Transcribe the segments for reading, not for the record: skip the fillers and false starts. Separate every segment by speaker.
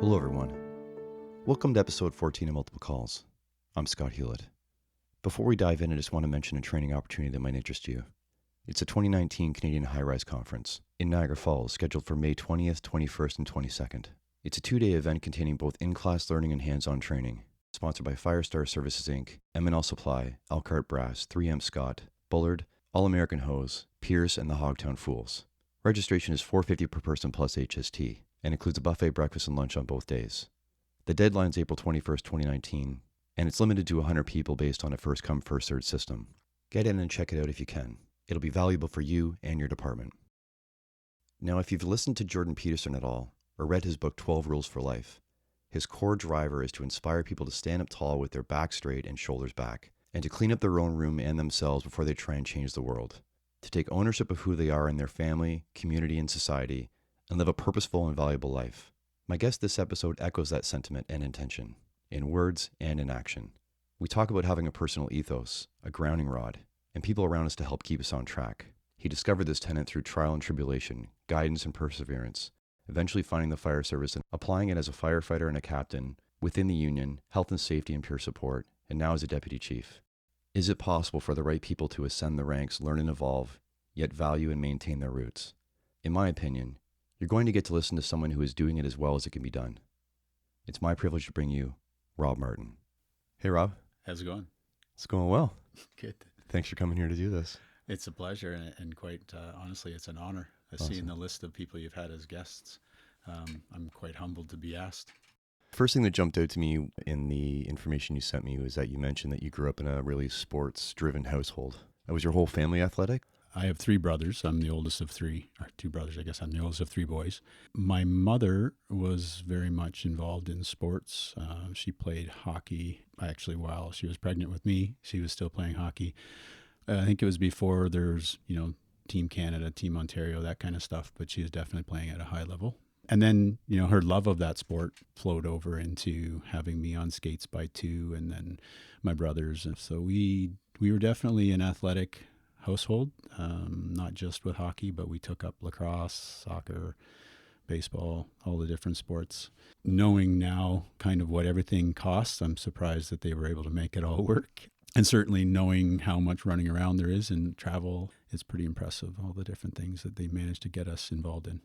Speaker 1: Hello, everyone. Welcome to episode 14 of Multiple Calls. I'm Scott Hewlett. Before we dive in, I just want to mention a training opportunity that might interest you. It's a 2019 Canadian High-Rise Conference in Niagara Falls, scheduled for May 20th, 21st, and 22nd. It's a two-day event containing both in-class learning and hands-on training, sponsored by Firestar Services Inc., M&L Supply, Elkhart Brass, 3M Scott, Bullard, All-American Hose, Pierce, and the Hogtown Fools. Registration is $450 per person plus HST, and includes a buffet breakfast and lunch on both days. The deadline is April 21st, 2019, and it's limited to 100 people based on a first-come, first-served system. Get in and check it out if you can. It'll be valuable for you and your department. Now, if you've listened to Jordan Peterson at all, or read his book 12 Rules for Life, his core driver is to inspire people to stand up tall with their back straight and shoulders back, and to clean up their own room and themselves before they try and change the world. To take ownership of who they are in their family, community, and society, and live a purposeful and valuable life. My guest this episode echoes that sentiment and intention, in words and in action. We talk about having a personal ethos, a grounding rod, and people around us to help keep us on track. He discovered this tenet through trial and tribulation, guidance and perseverance, eventually finding the fire service and applying it as a firefighter and a captain, within the union, health and safety and peer support, and now as a deputy chief. Is it possible for the right people to ascend the ranks, learn and evolve, yet value and maintain their roots? In my opinion, you're going to get to listen to someone who is doing it as well as it can be done. It's my privilege to bring you Rob Martin. Hey, Rob.
Speaker 2: How's it going?
Speaker 1: It's going well.
Speaker 2: Good.
Speaker 1: Thanks for coming here to do this.
Speaker 2: It's a pleasure, and quite honestly, it's an honor.
Speaker 1: Awesome.
Speaker 2: Seeing the list of people you've had as guests, I'm quite humbled to be asked.
Speaker 1: First thing that jumped out to me in the information you sent me was that you mentioned that you grew up in a really sports-driven household. Was your whole family athletic?
Speaker 2: I have three brothers. I'm the oldest of three, or two brothers, I guess. I'm the oldest of three boys. My mother was very much involved in sports. She played hockey. Actually, while she was pregnant with me, she was still playing hockey. I think it was before there's, Team Canada, Team Ontario, that kind of stuff, but she was definitely playing at a high level. And then, her love of that sport flowed over into having me on skates by two, and then my brothers. And so we were definitely an athletic household, not just with hockey, but we took up lacrosse, soccer, baseball, all the different sports. Knowing now kind of what everything costs, I'm surprised that they were able to make it all work. And certainly knowing how much running around there is and travel, it's pretty impressive, all the different things that they managed to get us involved in.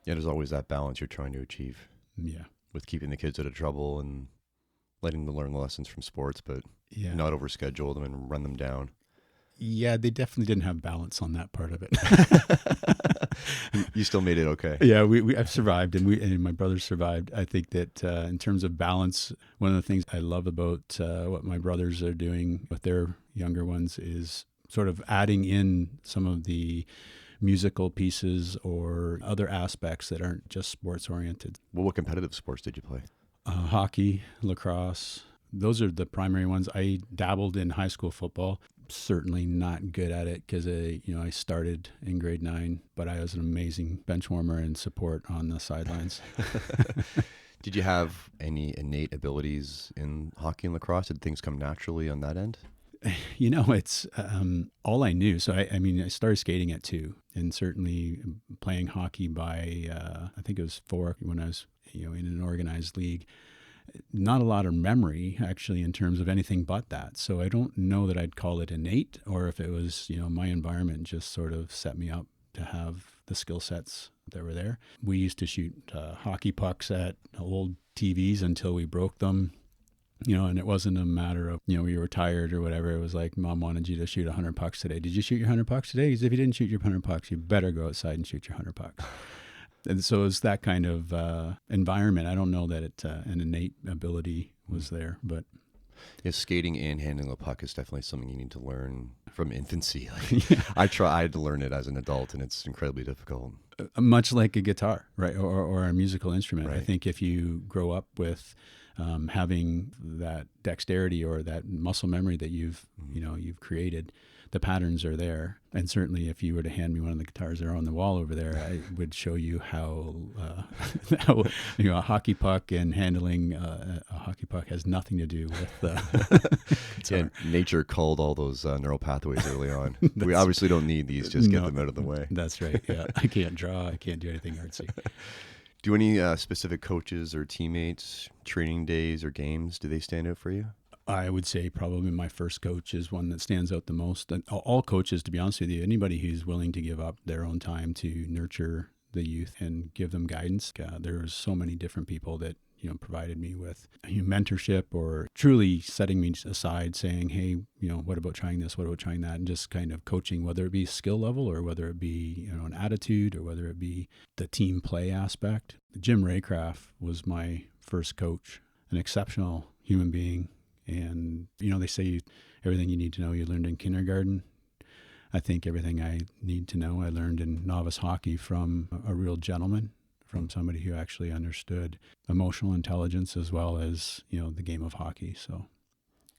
Speaker 1: Yeah, there's always that balance you're trying to achieve.
Speaker 2: Yeah.
Speaker 1: With keeping the kids out of trouble and letting them learn the lessons from sports, but not overschedule them and run them down.
Speaker 2: Yeah, they definitely didn't have balance on that part of it.
Speaker 1: You still made it okay.
Speaker 2: Yeah, I've survived, and my brothers survived. I think that in terms of balance, one of the things I love about what my brothers are doing with their younger ones is sort of adding in some of the musical pieces or other aspects that aren't just sports oriented.
Speaker 1: Well, what competitive sports did you play?
Speaker 2: Hockey, lacrosse. Those are the primary ones. I dabbled in high school football. Certainly not good at it because I started in grade 9, but I was an amazing bench warmer and support on the sidelines.
Speaker 1: Did you have any innate abilities in hockey and lacrosse? Did things come naturally on that end?
Speaker 2: It's all I knew. So I started skating at 2, and certainly playing hockey by I think it was 4 when I was in an organized league. Not a lot of memory, actually, in terms of anything but that. So I don't know that I'd call it innate, or if it was, my environment just sort of set me up to have the skill sets that were there. We used to shoot hockey pucks at old TVs until we broke them, and it wasn't a matter of, we were tired or whatever. It was like, Mom wanted you to shoot 100 pucks today. Did you shoot your 100 pucks today? Because if you didn't shoot your 100 pucks, you better go outside and shoot your 100 pucks. And so it's that kind of environment. I don't know that an innate ability was there, but
Speaker 1: skating and handling the puck is definitely something you need to learn from infancy. I had to learn it as an adult, and it's incredibly difficult.
Speaker 2: Much like a guitar, right, or a musical instrument.
Speaker 1: Right.
Speaker 2: I think if you grow up with having that dexterity or that muscle memory that you've created, the patterns are there. And certainly if you were to hand me one of the guitars that are on the wall over there, I would show you how a hockey puck and handling a hockey puck has nothing to do with the guitar.
Speaker 1: Yeah, nature culled all those neural pathways early on. We obviously don't need these, just get them out of the way.
Speaker 2: That's right, yeah. I can't draw, I can't do anything artsy.
Speaker 1: Do any specific coaches or teammates, training days or games, do they stand out for you?
Speaker 2: I would say probably my first coach is one that stands out the most. And all coaches, to be honest with you, anybody who's willing to give up their own time to nurture the youth and give them guidance. There's so many different people that provided me with mentorship or truly setting me aside, saying, "Hey, what about trying this? What about trying that?" And just kind of coaching, whether it be skill level or whether it be an attitude or whether it be the team play aspect. Jim Raycraft was my first coach, an exceptional human being. And, they say everything you need to know you learned in kindergarten. I think everything I need to know I learned in novice hockey from a real gentleman, from somebody who actually understood emotional intelligence as well as, the game of hockey. So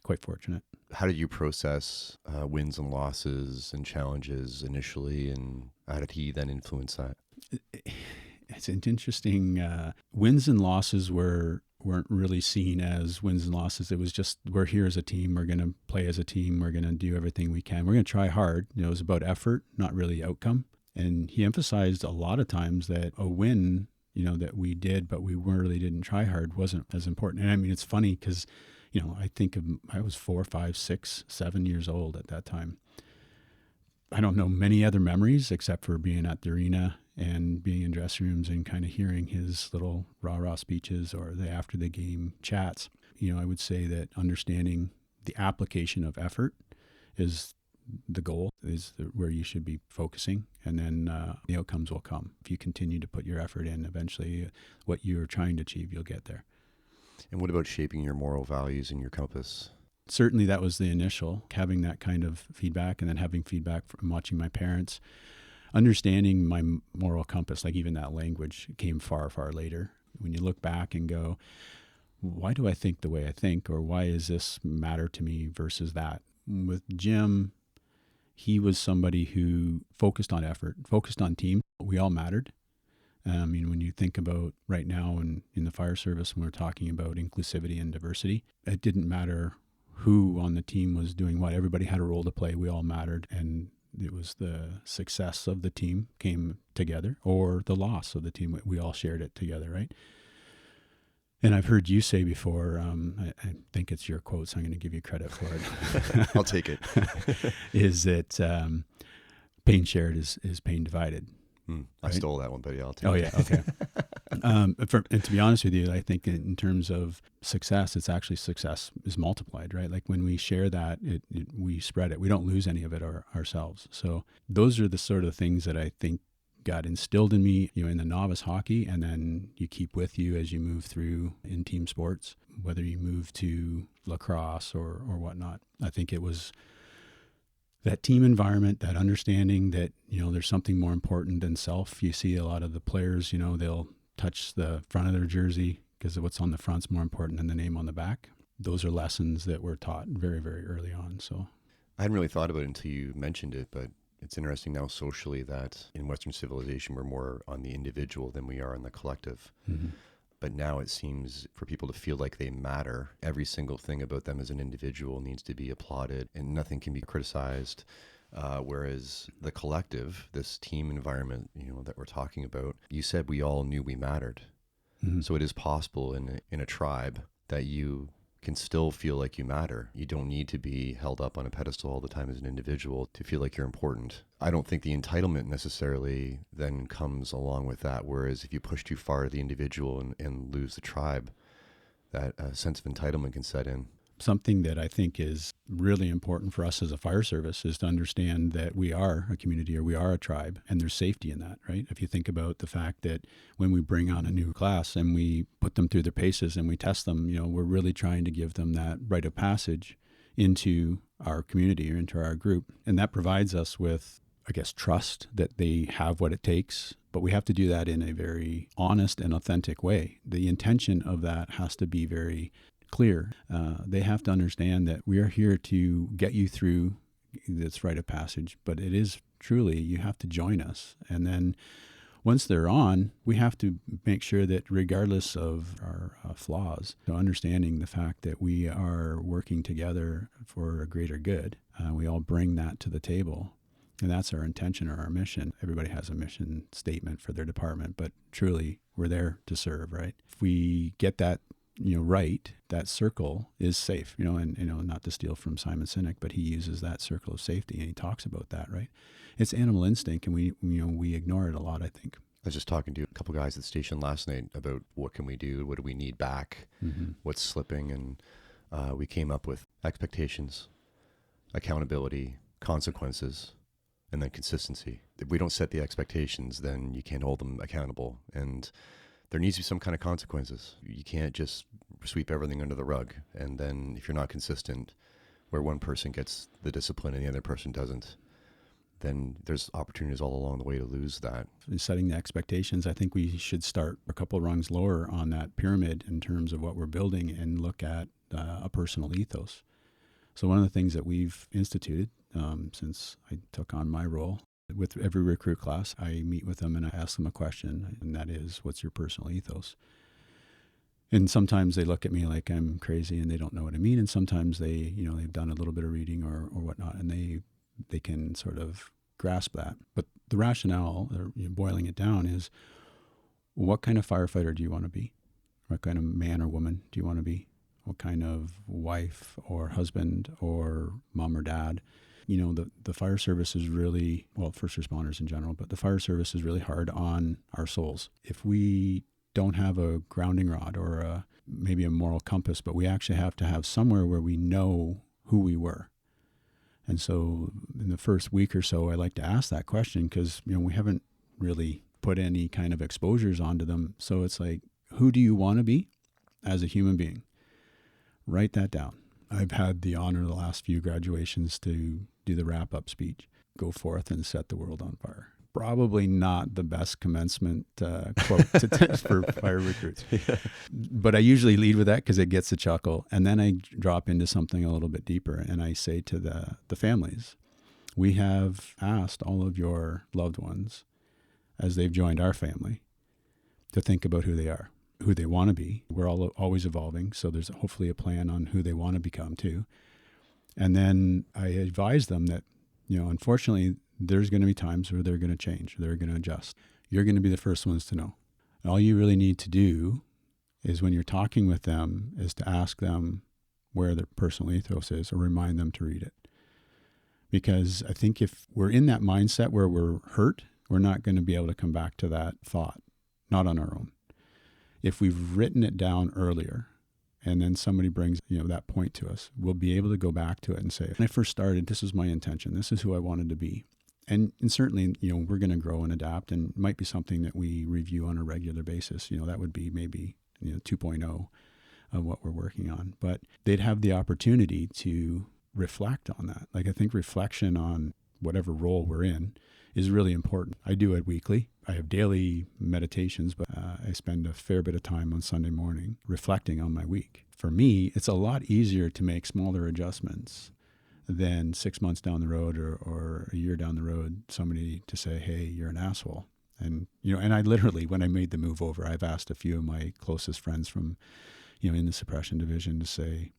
Speaker 2: quite fortunate.
Speaker 1: How did you process wins and losses and challenges initially, and how did he then influence that?
Speaker 2: It's an interesting, wins and losses weren't really seen as wins and losses. It was just, we're here as a team. We're going to play as a team. We're going to do everything we can. We're going to try hard. It was about effort, not really outcome. And he emphasized a lot of times that a win, that we did, but we really didn't try hard, wasn't as important. And I mean, it's funny because, I think I was 4, 5, 6, 7 years old at that time. I don't know many other memories except for being at the arena and being in dressing rooms and kind of hearing his little rah-rah speeches or the after the game chats. I would say that understanding the application of effort is the goal, is where you should be focusing. And then the outcomes will come. If you continue to put your effort in, eventually what you're trying to achieve, you'll get there.
Speaker 1: And what about shaping your moral values and your compass?
Speaker 2: Certainly that was the initial, having that kind of feedback and then having feedback from watching my parents. Understanding my moral compass, like even that language, came far, far later. When you look back and go, why do I think the way I think? Or why does this matter to me versus that? With Jim, he was somebody who focused on effort, focused on team. We all mattered. When you think about right now in the fire service, when we're talking about inclusivity and diversity, it didn't matter who on the team was doing what. Everybody had a role to play. We all mattered. And it was the success of the team came together, or the loss of the team. We all shared it together, right? And I've heard you say before, I think it's your quote, so I'm going to give you credit for it.
Speaker 1: I'll take it.
Speaker 2: Is that pain shared is pain divided.
Speaker 1: I stole that one, but yeah, I'll take it.
Speaker 2: Oh, yeah, okay. And to be honest with you, I think in terms of success, it's actually success is multiplied, right? Like when we share that, we spread it. We don't lose any of it ourselves. So those are the sort of things that I think got instilled in me, in the novice hockey, and then you keep with you as you move through in team sports, whether you move to lacrosse or whatnot. I think it was that team environment, that understanding that, there's something more important than self. You see a lot of the players, they'll touch the front of their jersey because what's on the front's more important than the name on the back. Those are lessons that were taught very, very early on. So
Speaker 1: I hadn't really thought about it until you mentioned it, but it's interesting now socially that in Western civilization, we're more on the individual than we are on the collective.
Speaker 2: Mm-hmm.
Speaker 1: But now it seems for people to feel like they matter, every single thing about them as an individual needs to be applauded and nothing can be criticized. Whereas the collective, this team environment, that we're talking about, you said we all knew we mattered.
Speaker 2: Mm-hmm.
Speaker 1: So it is possible in a tribe that you can still feel like you matter. You don't need to be held up on a pedestal all the time as an individual to feel like you're important. I don't think the entitlement necessarily then comes along with that. Whereas if you push too far the individual and lose the tribe, that sense of entitlement can set in.
Speaker 2: Something that I think is really important for us as a fire service is to understand that we are a community or we are a tribe, and there's safety in that, right? If you think about the fact that when we bring on a new class and we put them through their paces and we test them, we're really trying to give them that rite of passage into our community or into our group. And that provides us with, I guess, trust that they have what it takes, but we have to do that in a very honest and authentic way. The intention of that has to be very clear. They have to understand that we are here to get you through this rite of passage, but it is truly, you have to join us. And then once they're on, we have to make sure that regardless of our flaws, understanding the fact that we are working together for a greater good, we all bring that to the table. And that's our intention or our mission. Everybody has a mission statement for their department, but truly We're there to serve, right? If we get that, right, that circle is safe, and, not to steal from Simon Sinek, but he uses that circle of safety and he talks about that, right? It's animal instinct, and we ignore it a lot, I think.
Speaker 1: I was just talking to a couple guys at the station last night about what can we do, what do we need back, what's slipping, and we came up with expectations, accountability, consequences, and then consistency. If we don't set the expectations, then you can't hold them accountable, and there needs to be some kind of consequences. You can't just sweep everything under the rug, and then if you're not consistent, where one person gets the discipline and the other person doesn't, then there's opportunities all along the way to lose that.
Speaker 2: In setting the expectations, I think we should start a couple rungs lower on that pyramid in terms of what we're building and look at a personal ethos. So one of the things that we've instituted since I took on my role, with every recruit class, I meet with them and I ask them a question, and that is, what's your personal ethos? And sometimes they look at me like I'm crazy and they don't know what I mean. And sometimes they, they've done a little bit of reading or whatnot, and they can sort of grasp that. But the rationale, or boiling it down, is what kind of firefighter do you want to be? What kind of man or woman do you want to be? What kind of wife or husband or mom or dad? The fire service is really, well, first responders in general, but the fire service is really hard on our souls. If we don't have a grounding rod or maybe a moral compass, but we actually have to have somewhere where we know who we were. And so in the first week or so, I like to ask that question because, we haven't really put any kind of exposures onto them. So it's like, who do you want to be as a human being? Write that down. I've had the honor the last few graduations to do the wrap-up speech. Go forth and set the world on fire. Probably not the best commencement quote for fire recruits. Yeah. But I usually lead with that because it gets a chuckle. And then I drop into something a little bit deeper. And I say to the families, we have asked all of your loved ones, as they've joined our family, to think about who they are, who they want to be. We're all always evolving. So there's hopefully a plan on who they want to become too. And then I advise them that, unfortunately, there's going to be times where they're going to change, they're going to adjust. You're going to be the first ones to know. And all you really need to do is, when you're talking with them, is to ask them where their personal ethos is, or remind them to read it. Because I think if we're in that mindset where we're hurt, we're not going to be able to come back to that thought, not on our own. If we've written it down earlier, and then somebody brings, that point to us, we'll be able to go back to it and say, when I first started, this was my intention. This is who I wanted to be. And certainly, we're going to grow and adapt, and it might be something that we review on a regular basis. That would be maybe 2.0 of what we're working on. But they'd have the opportunity to reflect on that. Like, I think reflection on whatever role we're in is really important. I do it weekly. I have daily meditations, but I spend a fair bit of time on Sunday morning reflecting on my week. For me, it's a lot easier to make smaller adjustments than 6 months down the road or a year down the road, somebody to say, hey, you're an asshole. And, and I literally, when I made the move over, I've asked a few of my closest friends from, in the suppression division to say,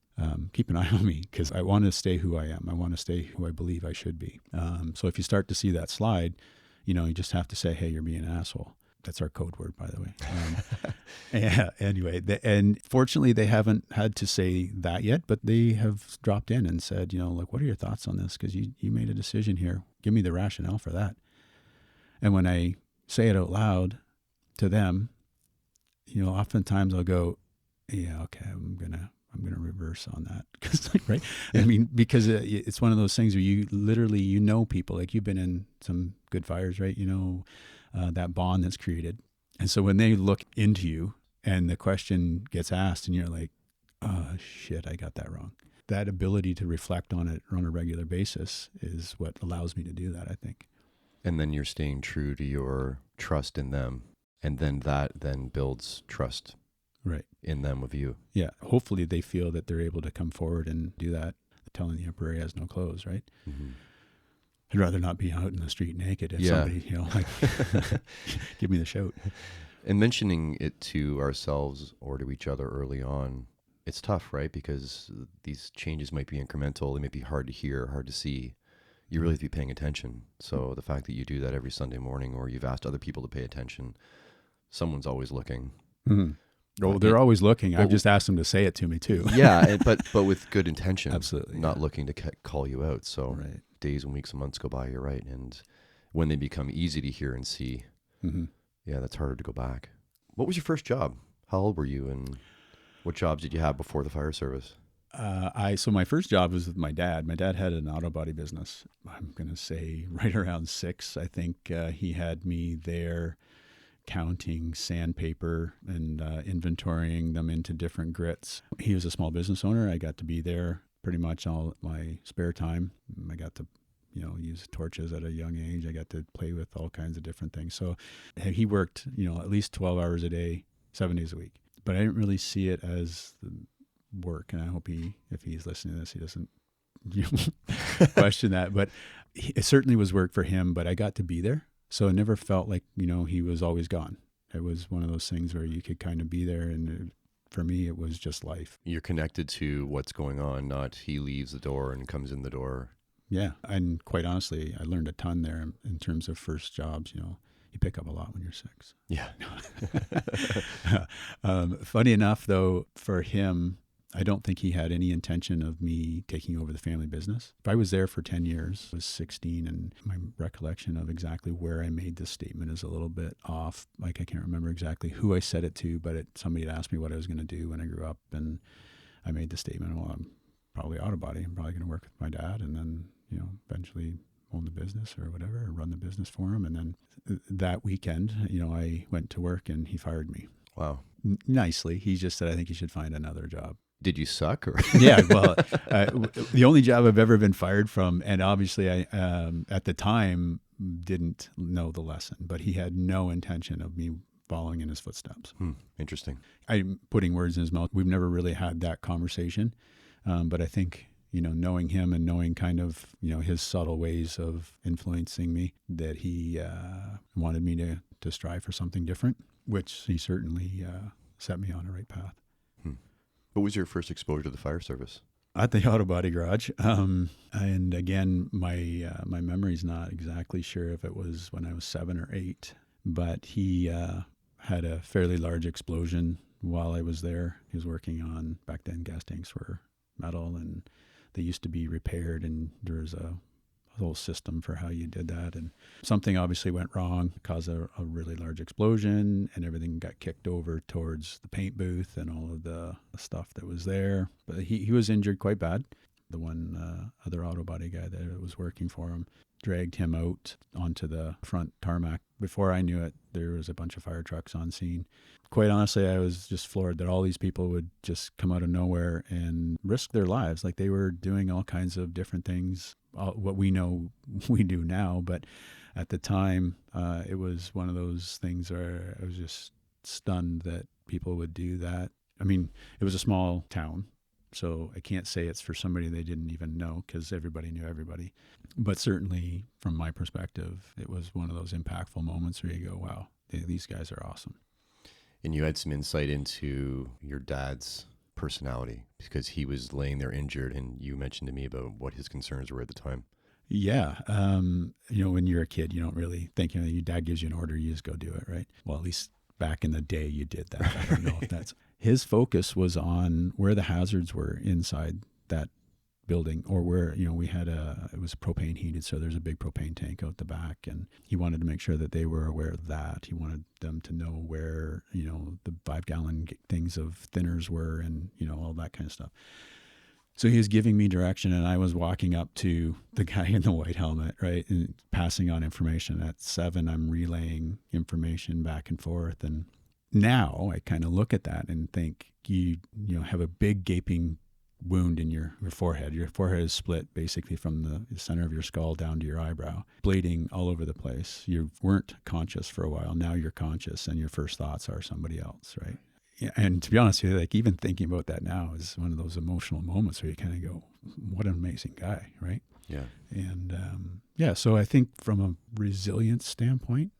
Speaker 2: keep an eye on me, because I want to stay who I am. I want to stay who I believe I should be. So if you start to see that slide, you just have to say, hey, you're being an asshole. That's our code word, by the way. Yeah. Anyway, and fortunately, they haven't had to say that yet, but they have dropped in and said, like, what are your thoughts on this? Because you made a decision here. Give me the rationale for that. And when I say it out loud to them, oftentimes I'll go, yeah, okay, I'm gonna reverse on that, right? Yeah. I mean, because it's one of those things where you literally, people, like, you've been in some good fires, right? That bond that's created. And so when they look into you and the question gets asked and you're like, oh shit, I got that wrong. That ability to reflect on it on a regular basis is what allows me to do that, I think.
Speaker 1: And then you're staying true to your trust in them. And then that then builds trust,
Speaker 2: right,
Speaker 1: in them with you.
Speaker 2: Yeah. Hopefully they feel that they're able to come forward and do that, telling the emperor he has no clothes, right? Mm-hmm. I'd rather not be out in the street naked if somebody, give me the shout.
Speaker 1: And mentioning it to ourselves or to each other early on, it's tough, right? Because these changes might be incremental. They might be hard to hear, hard to see. You really have to be paying attention. So the fact that you do that every Sunday morning, or you've asked other people to pay attention, someone's always looking.
Speaker 2: Mm-hmm. Oh, they're always looking. I've just asked them to say it to me too.
Speaker 1: Yeah, but with good intention.
Speaker 2: Absolutely.
Speaker 1: Not looking to call you out. So
Speaker 2: right.
Speaker 1: days and weeks and months go by, you're right. And when they become easy to hear and see, yeah, that's harder to go back. What was your first job? How old were you, and what jobs did you have before the fire service?
Speaker 2: So my first job was with my dad. My dad had an auto body business. I'm going to say right around 6. I think he had me there counting sandpaper and inventorying them into different grits. He was a small business owner. I got to be there pretty much all my spare time. I got to, use torches at a young age. I got to play with all kinds of different things. So he worked, at least 12 hours a day, 7 days a week. But I didn't really see it as work. And I hope if he's listening to this, he doesn't question that. But it certainly was work for him, but I got to be there. So it never felt like, he was always gone. It was one of those things where you could kind of be there. And for me, it was just life.
Speaker 1: You're connected to what's going on, not he leaves the door and comes in the door.
Speaker 2: Yeah. And quite honestly, I learned a ton there in terms of first jobs. You pick up a lot when you're 6.
Speaker 1: Yeah.
Speaker 2: Funny enough, though, for him, I don't think he had any intention of me taking over the family business. I was there for 10 years. I was 16, and my recollection of exactly where I made this statement is a little bit off. Like, I can't remember exactly who I said it to, but somebody had asked me what I was going to do when I grew up, and I made the statement, well, I'm probably auto body. I'm probably going to work with my dad, and then, eventually own the business or whatever, or run the business for him. And then that weekend, I went to work, and he fired me.
Speaker 1: Wow.
Speaker 2: Nicely. He just said, I think you should find another job.
Speaker 1: Did you suck? Or?
Speaker 2: Yeah, well, the only job I've ever been fired from, and obviously I, at the time, didn't know the lesson, but he had no intention of me following in his footsteps.
Speaker 1: Interesting.
Speaker 2: I'm putting words in his mouth. We've never really had that conversation, but I think, knowing him and knowing kind of, his subtle ways of influencing me, that he wanted me to strive for something different, which he certainly set me on a right path.
Speaker 1: What was your first exposure to the fire service?
Speaker 2: At the auto body garage. And again, my memory's not exactly sure if it was when I was 7 or 8, but he had a fairly large explosion while I was there. He was working on, back then gas tanks were metal and they used to be repaired, and there was a whole system for how you did that. And something obviously went wrong, caused a really large explosion, and everything got kicked over towards the paint booth and all of the stuff that was there. But he was injured quite bad. The one other auto body guy that was working for him dragged him out onto the front tarmac. Before I knew it, there was a bunch of fire trucks on scene. Quite honestly, I was just floored that all these people would just come out of nowhere and risk their lives. Like, they were doing all kinds of different things, what we know we do now. But at the time, it was one of those things where I was just stunned that people would do that. I mean, it was a small town, so I can't say it's for somebody they didn't even know, because everybody knew everybody. But certainly, from my perspective, it was one of those impactful moments where you go, wow, these guys are awesome.
Speaker 1: And you had some insight into your dad's personality, because he was laying there injured, and you mentioned to me about what his concerns were at the time.
Speaker 2: Yeah. When you're a kid, you don't really think, your dad gives you an order, you just go do it, right? Well, at least back in the day you did that. I don't know if that's... His focus was on where the hazards were inside that building, or where, we had it was propane heated, so there's a big propane tank out the back, and he wanted to make sure that they were aware of that. He wanted them to know where, the 5-gallon things of thinners were, and, all that kind of stuff. So he was giving me direction, and I was walking up to the guy in the white helmet, right, and passing on information. At 7, I'm relaying information back and forth, and now I kind of look at that and think, you have a big gaping wound in your forehead. Your forehead is split basically from the center of your skull down to your eyebrow, bleeding all over the place. You weren't conscious for a while. Now you're conscious, and your first thoughts are somebody else, right? Yeah, and to be honest with you, like, even thinking about that now is one of those emotional moments where you kind of go, what an amazing guy, right?
Speaker 1: Yeah.
Speaker 2: And so I think from a resilience standpoint,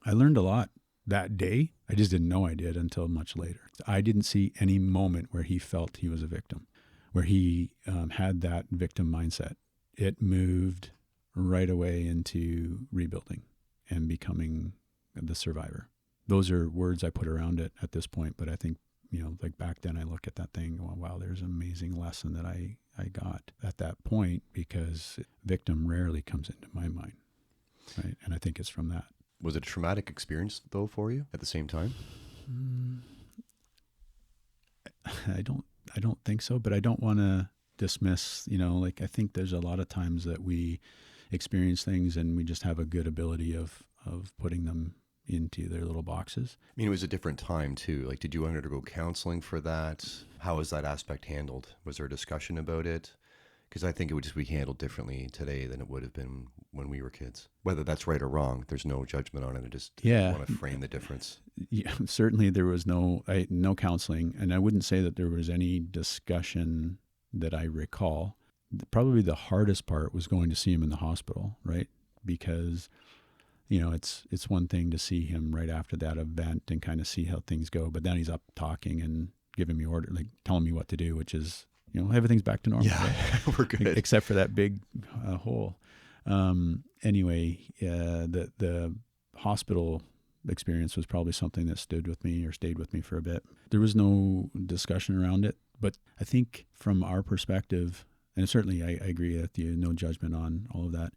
Speaker 2: I learned a lot that day. I just didn't know I did until much later. I didn't see any moment where he felt he was a victim, where he had that victim mindset. It moved right away into rebuilding and becoming the survivor. those are words I put around it at this point. But I think, like back then I look at that thing going, wow, there's an amazing lesson that I got at that point, because victim rarely comes into my mind. Right. And I think it's from that.
Speaker 1: Was it a traumatic experience though for you at the same time?
Speaker 2: I don't think so, but I don't want to dismiss, I think there's a lot of times that we experience things and we just have a good ability of putting them into their little boxes.
Speaker 1: I mean, it was a different time too. Like, did you undergo counseling for that? How was that aspect handled? Was there a discussion about it? Because I think it would just be handled differently today than it would have been when we were kids. Whether that's right or wrong, there's no judgment on it. I just want to frame the difference.
Speaker 2: Yeah, certainly there was no counseling, and I wouldn't say that there was any discussion that I recall. Probably the hardest part was going to see him in the hospital, right? Because it's one thing to see him right after that event and kind of see how things go, but then he's up talking and giving me order, like telling me what to do, which is, everything's back to normal.
Speaker 1: Yeah, right? We're good.
Speaker 2: Except for that big hole. Anyway, the hospital experience was probably something that stayed with me for a bit. There was no discussion around it, but I think from our perspective, and certainly I agree with you, no judgment on all of that,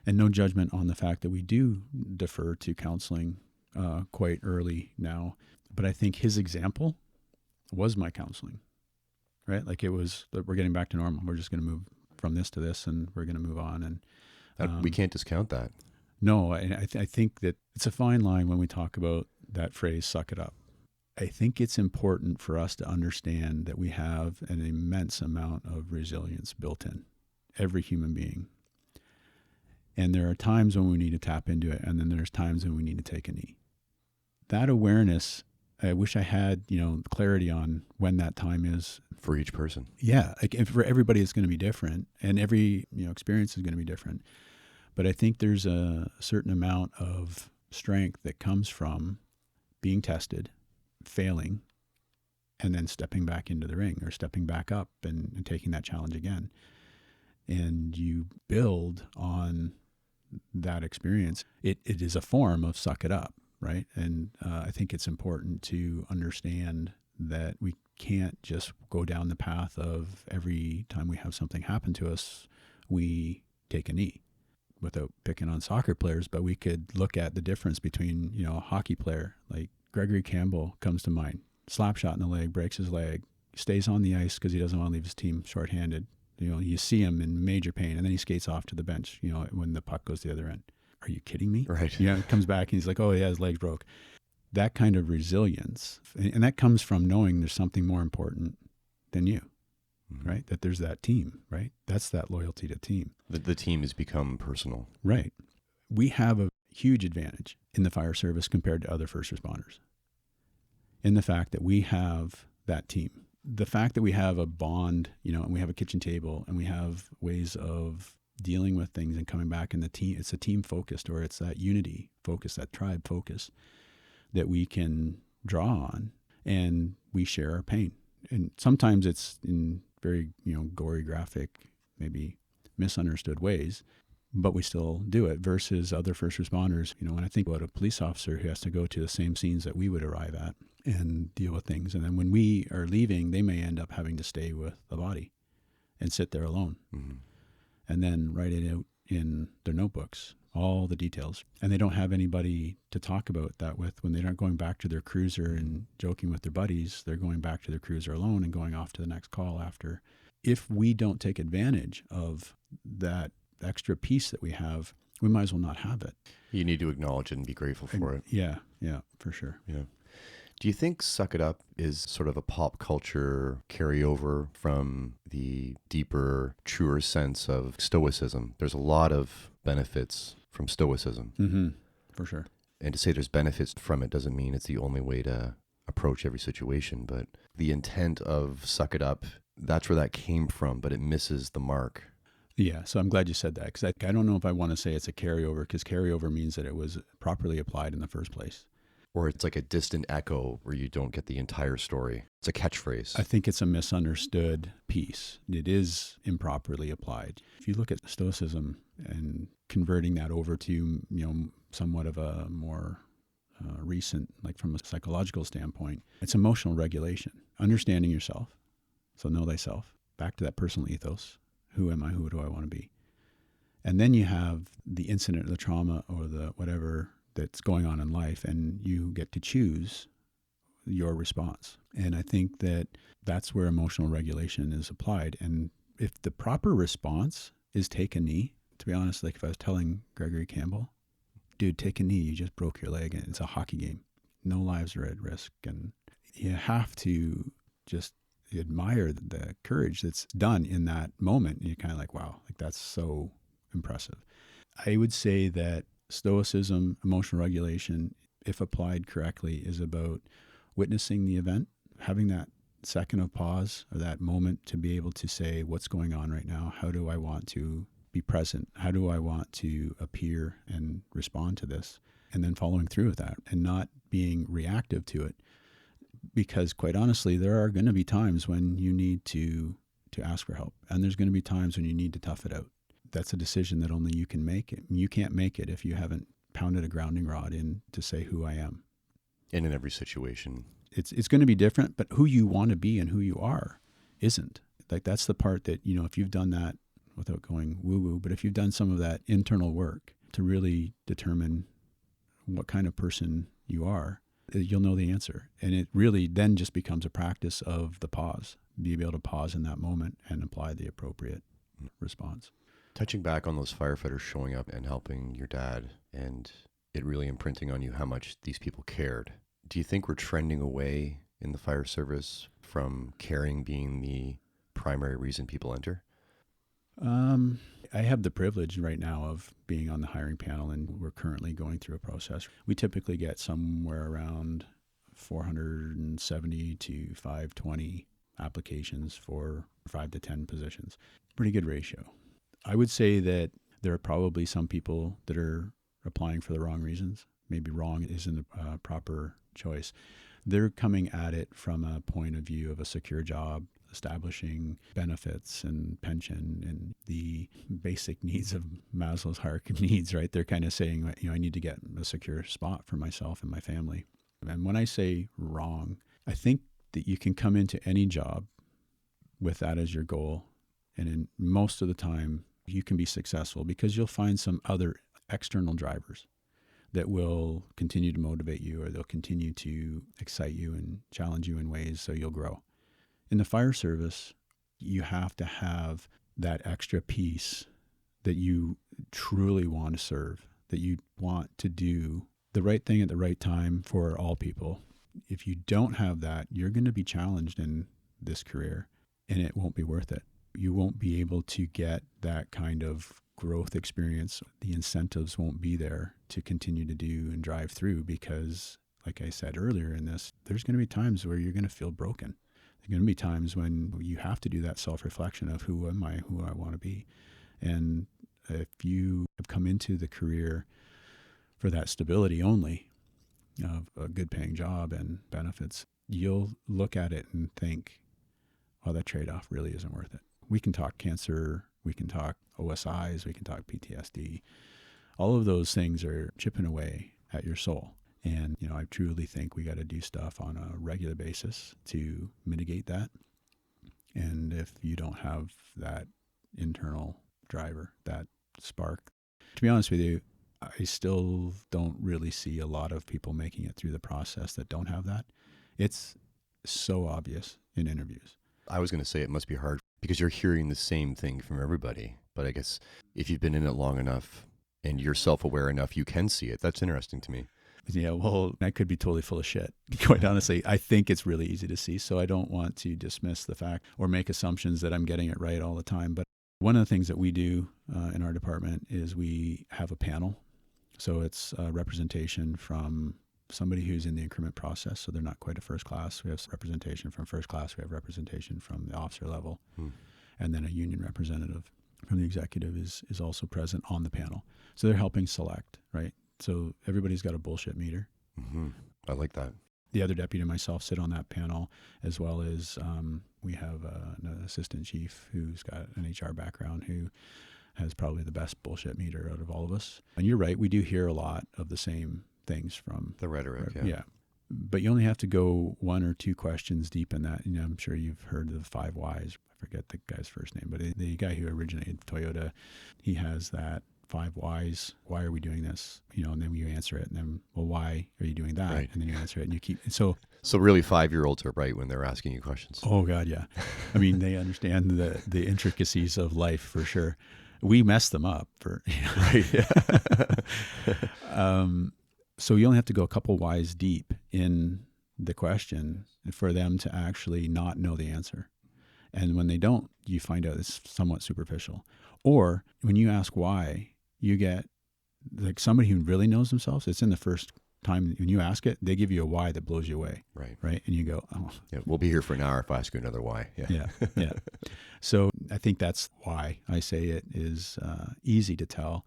Speaker 2: and no judgment on the fact that we do defer to counseling quite early now. But I think his example was my counseling, right? Like it was that we're getting back to normal. We're just going to move from this to this, and we're going to move on. And
Speaker 1: we can't discount that.
Speaker 2: No, I think that it's a fine line when we talk about that phrase, suck it up. I think it's important for us to understand that we have an immense amount of resilience built in, every human being. And there are times when we need to tap into it, and then there's times when we need to take a knee. That awareness, I wish I had, clarity on when that time is.
Speaker 1: For each person.
Speaker 2: Yeah. Like for everybody, it's going to be different, and every, experience is going to be different. But I think there's a certain amount of strength that comes from being tested, failing, and then stepping back into the ring or stepping back up and taking that challenge again. And you build on that experience. It is a form of suck it up, right? And I think it's important to understand that we can't just go down the path of every time we have something happen to us, we take a knee, without picking on soccer players. But we could look at the difference between, a hockey player like Gregory Campbell comes to mind, slap shot in the leg, breaks his leg, stays on the ice because he doesn't want to leave his team shorthanded. You see him in major pain, and then he skates off to the bench, when the puck goes the other end. Are you kidding me?
Speaker 1: Right.
Speaker 2: Comes back and he's like, oh, yeah, his legs broke. That kind of resilience, and that comes from knowing there's something more important than you, right? That there's that team, right? That's that loyalty to team.
Speaker 1: The team has become personal.
Speaker 2: Right. We have a huge advantage in the fire service compared to other first responders in the fact that we have that team. The fact that we have a bond, and we have a kitchen table, and we have ways of dealing with things and coming back in the team, it's a team focused, or it's that unity focus, that tribe focus that we can draw on, and we share our pain. And sometimes it's in very, gory, graphic, maybe misunderstood ways, but we still do it versus other first responders. When I think about a police officer who has to go to the same scenes that we would arrive at and deal with things. And then when we are leaving, they may end up having to stay with the body and sit there alone and then write it out in their notebooks, all the details. And they don't have anybody to talk about that with. When they're not going back to their cruiser and joking with their buddies, they're going back to their cruiser alone and going off to the next call after. If we don't take advantage of that extra piece that we have, we might as well not have it.
Speaker 1: You need to acknowledge it and be grateful for it.
Speaker 2: Yeah, for sure.
Speaker 1: Yeah. Do you think Suck It Up is sort of a pop culture carryover from the deeper, truer sense of stoicism? There's a lot of benefits from stoicism.
Speaker 2: For sure.
Speaker 1: And to say there's benefits from it doesn't mean it's the only way to approach every situation. But the intent of Suck It Up, that's where that came from, but it misses the mark.
Speaker 2: Yeah, so I'm glad you said that, because I don't know if I want to say it's a carryover, because carryover means that it was properly applied in the first place.
Speaker 1: Or it's like a distant echo where you don't get the entire story. It's a catchphrase.
Speaker 2: I think it's a misunderstood piece. It is improperly applied. If you look at Stoicism and converting that over to, somewhat of a more recent, like from a psychological standpoint, it's emotional regulation, understanding yourself. So know thyself, back to that personal ethos. Who am I? Who do I want to be? And then you have the incident, the trauma, or the whatever that's going on in life, and you get to choose your response. And I think that that's where emotional regulation is applied. And if the proper response is take a knee, to be honest, like if I was telling Gregory Campbell, dude, take a knee, you just broke your leg, and it's a hockey game. No lives are at risk. And you have to just admire the courage that's done in that moment. And you're kind of like, wow, like that's so impressive. I would say that stoicism, emotional regulation, if applied correctly, is about witnessing the event, having that second of pause or that moment to be able to say, what's going on right now? How do I want to be present? How do I want to appear and respond to this? And then following through with that and not being reactive to it. Because quite honestly, there are going to be times when you need to ask for help. And there's going to be times when you need to tough it out. That's a decision that only you can make. You can't make it if you haven't pounded a grounding rod in to say who I am.
Speaker 1: And in every situation.
Speaker 2: It's going to be different, but who you want to be and who you are isn't. Like that's the part that, if you've done that without going woo-woo, but if you've done some of that internal work to really determine what kind of person you are, you'll know the answer. And it really then just becomes a practice of the pause, be able to pause in that moment and apply the appropriate response.
Speaker 1: Touching back on those firefighters showing up and helping your dad and it really imprinting on you how much these people cared. Do you think we're trending away in the fire service from caring being the primary reason people enter?
Speaker 2: I have the privilege right now of being on the hiring panel, and we're currently going through a process. We typically get somewhere around 470 to 520 applications for 5 to 10 positions. Pretty good ratio. I would say that there are probably some people that are applying for the wrong reasons. Maybe wrong isn't a proper choice. They're coming at it from a point of view of a secure job, establishing benefits and pension and the basic needs of Maslow's hierarchy of needs, right? They're kind of saying, I need to get a secure spot for myself and my family. And when I say wrong, I think that you can come into any job with that as your goal. And in most of the time, you can be successful because you'll find some other external drivers that will continue to motivate you, or they'll continue to excite you and challenge you in ways so you'll grow. In the fire service, you have to have that extra piece that you truly want to serve, that you want to do the right thing at the right time for all people. If you don't have that, you're going to be challenged in this career, and it won't be worth it. You won't be able to get that kind of growth experience. The incentives won't be there to continue to do and drive through because, like I said earlier in this, there's going to be times where you're going to feel broken. There's going to be times when you have to do that self-reflection of who am I, who I want to be. And if you have come into the career for that stability only of a good paying job and benefits, you'll look at it and think, oh, that trade-off really isn't worth it. We can talk cancer, we can talk OSIs, we can talk PTSD. All of those things are chipping away at your soul. And, I truly think we got to do stuff on a regular basis to mitigate that. And if you don't have that internal driver, that spark, to be honest with you, I still don't really see a lot of people making it through the process that don't have that. It's so obvious in interviews.
Speaker 1: I was going to say it must be hard because you're hearing the same thing from everybody. But I guess if you've been in it long enough and you're self-aware enough, you can see it. That's interesting to me.
Speaker 2: Yeah, well, I could be totally full of shit. Quite honestly, I think it's really easy to see. So I don't want to dismiss the fact or make assumptions that I'm getting it right all the time. But one of the things that we do in our department is we have a panel. So it's a representation from somebody who's in the increment process. So they're not quite a first class. We have representation from first class. We have representation from the officer level. And then a union representative from the executive is also present on the panel. So they're helping select, right? So everybody's got a bullshit meter.
Speaker 1: Mm-hmm. I like that.
Speaker 2: The other deputy and myself sit on that panel, as well as we have an assistant chief who's got an HR background who has probably the best bullshit meter out of all of us. And you're right, we do hear a lot of the same things from
Speaker 1: The rhetoric,
Speaker 2: yeah. But you only have to go one or two questions deep in that. I'm sure you've heard of the 5 whys. I forget the guy's first name, but the guy who originated Toyota, he has that 5 whys. Why are we doing this? And then you answer it, and then, well, why are you doing that?
Speaker 1: Right.
Speaker 2: And then you answer it, and you keep so.
Speaker 1: So really 5-year-olds are right when they're asking you questions.
Speaker 2: Oh God, yeah. I mean, they understand the intricacies of life for sure. We mess them up for
Speaker 1: Right. Yeah.
Speaker 2: So you only have to go a couple whys deep in the question for them to actually not know the answer. And when they don't, you find out it's somewhat superficial. Or when you ask why, you get like somebody who really knows themselves. It's in the first time when you ask it, they give you a why that blows you away.
Speaker 1: Right.
Speaker 2: Right. And you go, oh.
Speaker 1: Yeah, we'll be here for an hour if I ask you another why. Yeah.
Speaker 2: Yeah. Yeah. So I think that's why I say it is easy to tell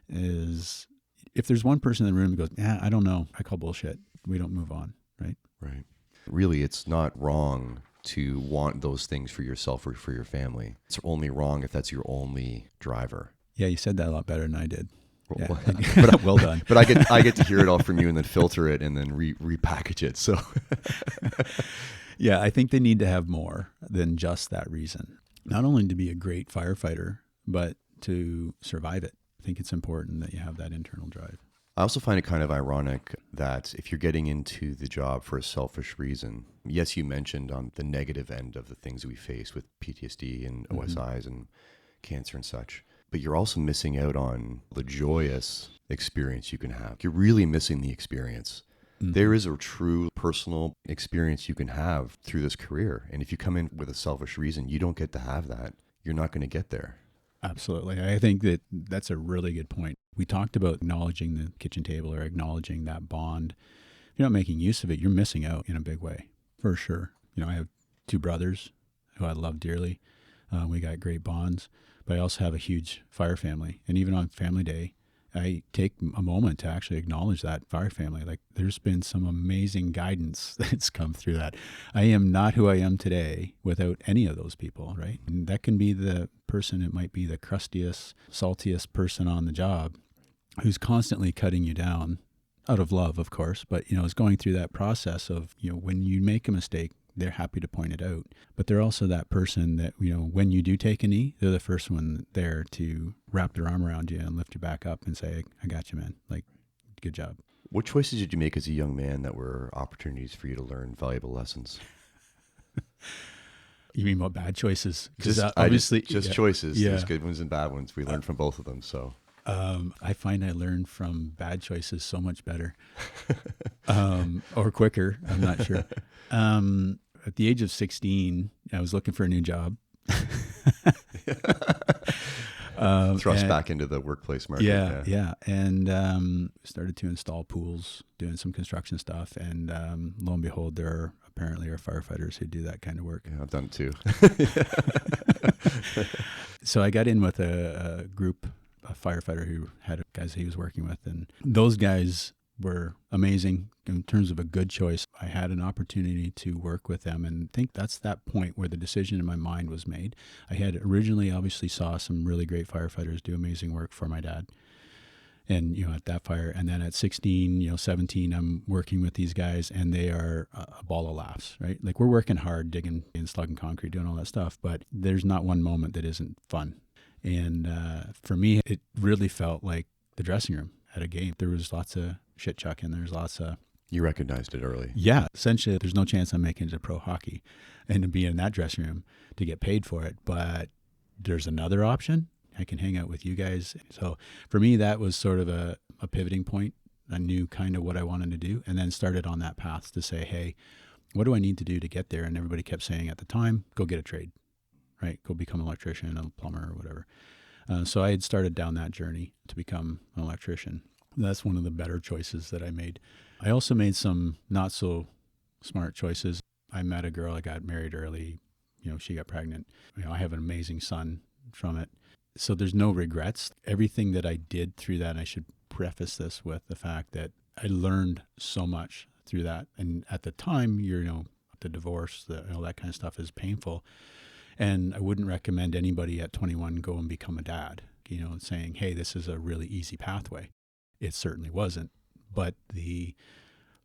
Speaker 2: is if there's one person in the room who goes, I don't know, I call bullshit, we don't move on. Right.
Speaker 1: Right. Really, it's not wrong to want those things for yourself or for your family. It's only wrong if that's your only driver.
Speaker 2: Yeah. You said that a lot better than I did. Yeah.
Speaker 1: But,
Speaker 2: well done.
Speaker 1: But I get to hear it all from you and then filter it and then repackage it. So
Speaker 2: yeah, I think they need to have more than just that reason. Not only to be a great firefighter, but to survive it. I think it's important that you have that internal drive.
Speaker 1: I also find it kind of ironic that if you're getting into the job for a selfish reason, yes, you mentioned on the negative end of the things we face with PTSD and OSIs and cancer and such, but you're also missing out on the joyous experience you can have. You're really missing the experience. There is a true personal experience you can have through this career. And if you come in with a selfish reason, you don't get to have that. You're not going to get there.
Speaker 2: Absolutely. I think that's a really good point. We talked about acknowledging the kitchen table or acknowledging that bond. If you're not making use of it, you're missing out in a big way, for sure. I have 2 brothers who I love dearly. We got great bonds, but I also have a huge fire family. And even on family day, I take a moment to actually acknowledge that fire family. Like there's been some amazing guidance that's come through that. I am not who I am today without any of those people, right? And that can be the person, it might be the crustiest, saltiest person on the job who's constantly cutting you down out of love, of course, but, is going through that process of, when you make a mistake, they're happy to point it out. But they're also that person that, when you do take a knee, they're the first one there to wrap their arm around you and lift you back up and say, I got you, man. Like, good job.
Speaker 1: What choices did you make as a young man that were opportunities for you to learn valuable lessons?
Speaker 2: You mean what bad choices?
Speaker 1: Just choices.
Speaker 2: Yeah.
Speaker 1: There's good ones and bad ones. We learned from both of them. So
Speaker 2: I find I learn from bad choices so much better or quicker. I'm not sure. At the age of 16, I was looking for a new job.
Speaker 1: Thrust back into the workplace market.
Speaker 2: Yeah. And started to install pools, doing some construction stuff. And lo and behold, there apparently are firefighters who do that kind of work.
Speaker 1: Yeah, I've done it too.
Speaker 2: So I got in with a group, a firefighter who had guys he was working with. And those guys were amazing in terms of a good choice. I had an opportunity to work with them, and I think that's that point where the decision in my mind was made. I had originally obviously saw some really great firefighters do amazing work for my dad. And, at that fire, and then at 16, 17, I'm working with these guys and they are a ball of laughs, right? Like we're working hard, digging and slugging concrete, doing all that stuff, but there's not one moment that isn't fun. And for me, it really felt like the dressing room at a game. There was lots of shit chucking. There's lots of...
Speaker 1: You recognized it early.
Speaker 2: Yeah. Essentially, there's no chance I'm making it to pro hockey and to be in that dressing room to get paid for it. But there's another option. I can hang out with you guys. So for me, that was sort of a pivoting point. I knew kind of what I wanted to do and then started on that path to say, hey, what do I need to do to get there? And everybody kept saying at the time, go get a trade, right? Go become an electrician, a plumber or whatever. So I had started down that journey to become an electrician. That's one of the better choices that I made. I also made some not so smart choices. I met a girl, I got married early, she got pregnant. I have an amazing son from it. So there's no regrets. Everything that I did through that, and I should preface this with the fact that I learned so much through that. And at the time, the divorce, all that kind of stuff is painful. And I wouldn't recommend anybody at 21 go and become a dad, saying, hey, this is a really easy pathway. It certainly wasn't. But the